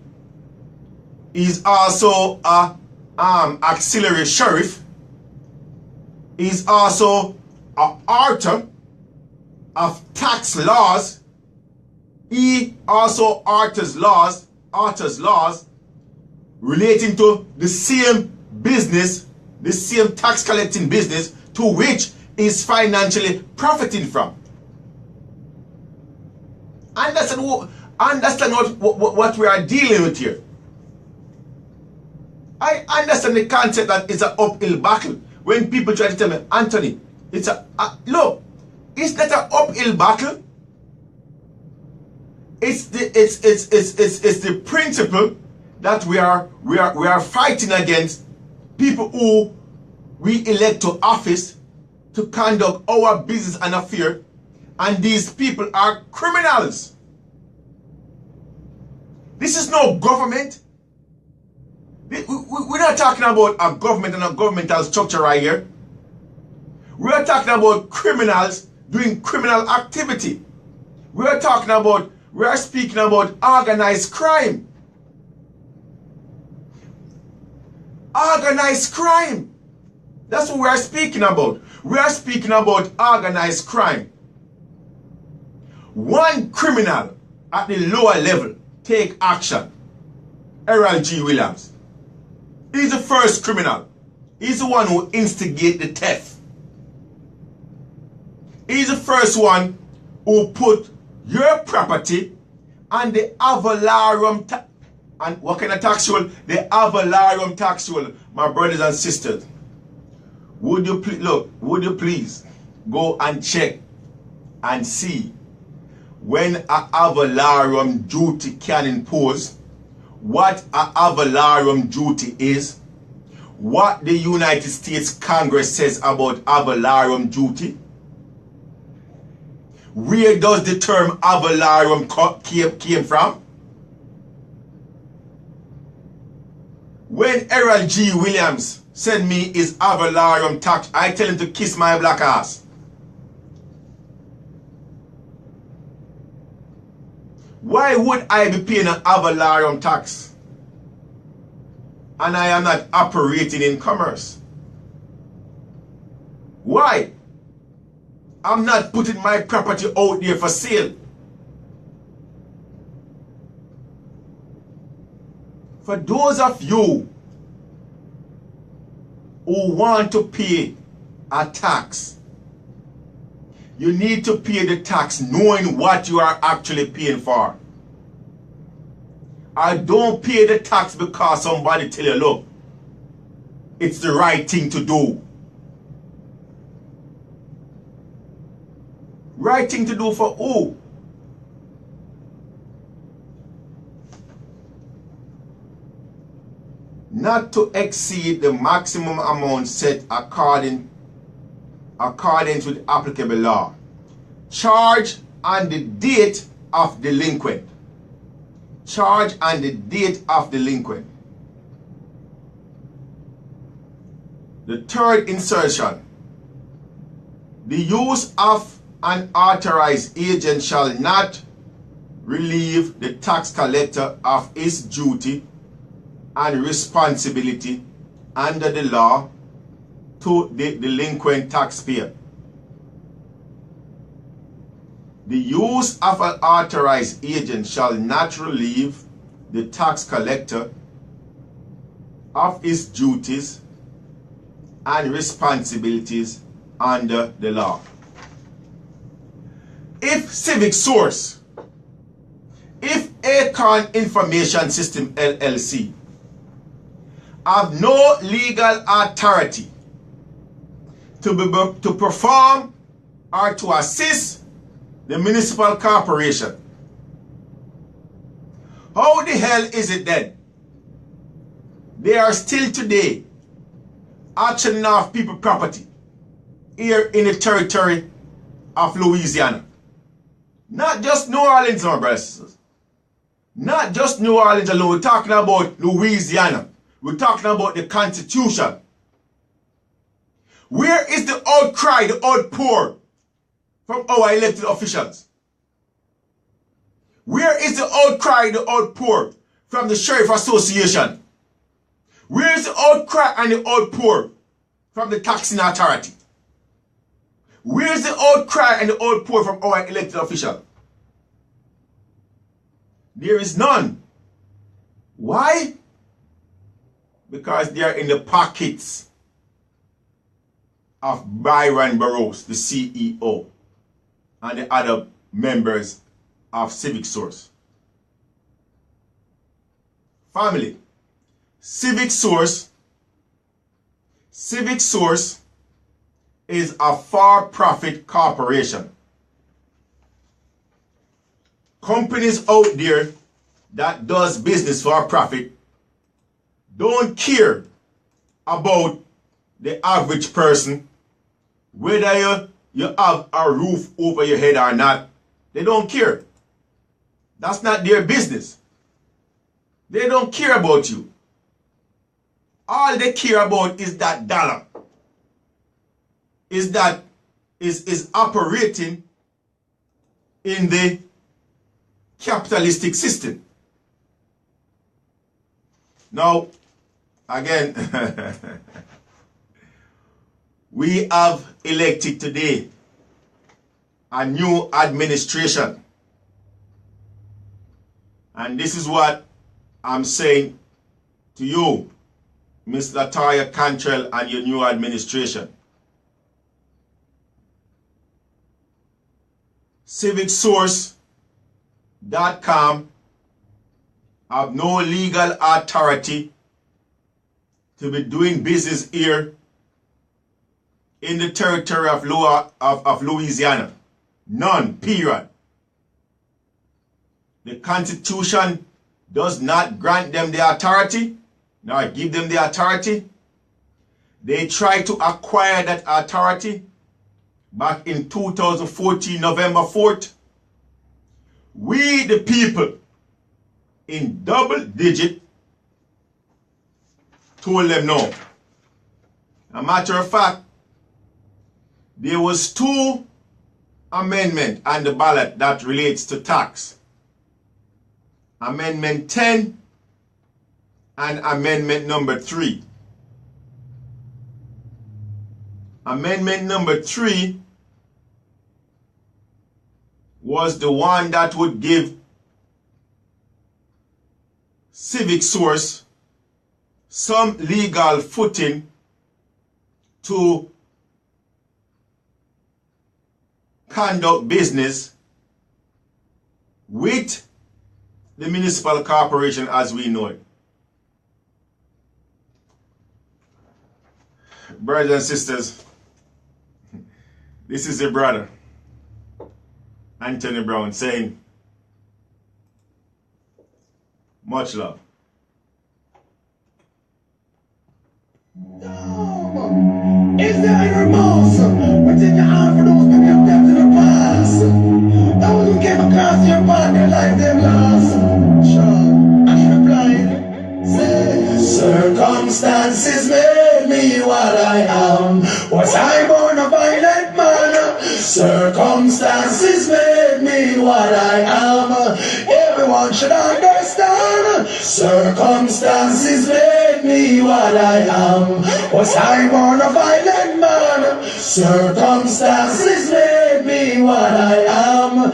Speaker 2: He's also a auxiliary sheriff. He's also an author of tax laws. He also authors laws relating to the same business, the same tax collecting business to which is financially profiting from. Understand what we are dealing with here. I understand the concept that it's an uphill battle. When people try to tell me, Anthony, it's look, it's not an uphill battle. It's the principle that we are fighting against people who we elect to office to conduct our business and affair, and these people are criminals. This is no government. We're not talking about a government and a governmental structure right here. We are talking about criminals doing criminal activity. We are speaking about organized crime. Organized crime. That's what we are speaking about. We are speaking about organized crime. one criminal at the lower level take action. Errol G. Williams. He's the first criminal. He's the one who instigated the theft. He's the first one who put your property on the Avalarum tax. And what kind of tax roll? The Avalarum tax roll. My brothers and sisters, would you please go and check and see when a Avalarum duty can impose, what a Avalarum duty is, what the United States Congress says about Avalarum duty. Where does the term Avalarum came from? When Errol G. Williams sent me his Avalarum tax, I tell him to kiss my black ass. Why would I be paying an Avalarum tax and I am not operating in commerce? Why? I'm not putting my property out there for sale. For those of you who want to pay a tax, you need to pay the tax knowing what you are actually paying for. I don't pay the tax because somebody tell you, look, it's the right thing to do. Right thing to do for who? Not to exceed the maximum amount set according to the applicable law. Charge on the date of delinquent. Charge on the date of delinquent. The third insertion. The use of an authorized agent shall not relieve the tax collector of his duty and responsibility under the law to the delinquent taxpayer. The use of an authorized agent shall not relieve the tax collector of his duties and responsibilities under the law. If Civic Source, if Acorn Information System LLC have no legal authority to perform or to assist the municipal corporation, how the hell is it then they are still today auctioning off people's property here in the territory of Louisiana? Not just New Orleans, my brothers and sisters. Not just New Orleans alone. We're talking about Louisiana. We're talking about the Constitution. Where is the outcry, the outpour from our elected officials? Where is the outcry, the outpour from the Sheriff Association? Where is the outcry and the outpour from the Taxing Authority? Where is the outcry and the outpour from our elected official? There is none. Why? Because they are in the pockets of Byron Burroughs, the CEO, and the other members of Civic Source. Family, Civic Source is a for-profit corporation. Companies out there that does business for profit don't care about the average person, whether you have a roof over your head or not. They don't care. That's not their business. They don't care about you. All they care about is that dollar. Is operating in the capitalistic system. Now, again, we have elected today a new administration. And this is what I'm saying to you, Ms. Latoya Cantrell and your new administration. CivicSource.com have no legal authority to be doing business here in the territory of Louisiana. None, period. The Constitution does not grant them the authority, nor give them the authority. They tried to acquire that authority back in 2014, November 4th. We, the people, in double digit, told them no. A matter of fact, there was 2 amendments on the ballot that relates to tax. Amendment 10 and Amendment number 3. Amendment number 3 was the one that would give CivicSource some legal footing to conduct business with the municipal corporation as we know it. Brothers and sisters, this is your brother, Anthony Brown, saying, much love.
Speaker 1: Is there any remorse within your heart for those people who left in the past? Those who came across your path, their life they've lost. Sure, and he replied, say, circumstances made me what I am. Was I born a violent man? Circumstances made me what I am. Everyone should understand. Circumstances made me what I am. Was I born a violent man? Circumstances made me what I am.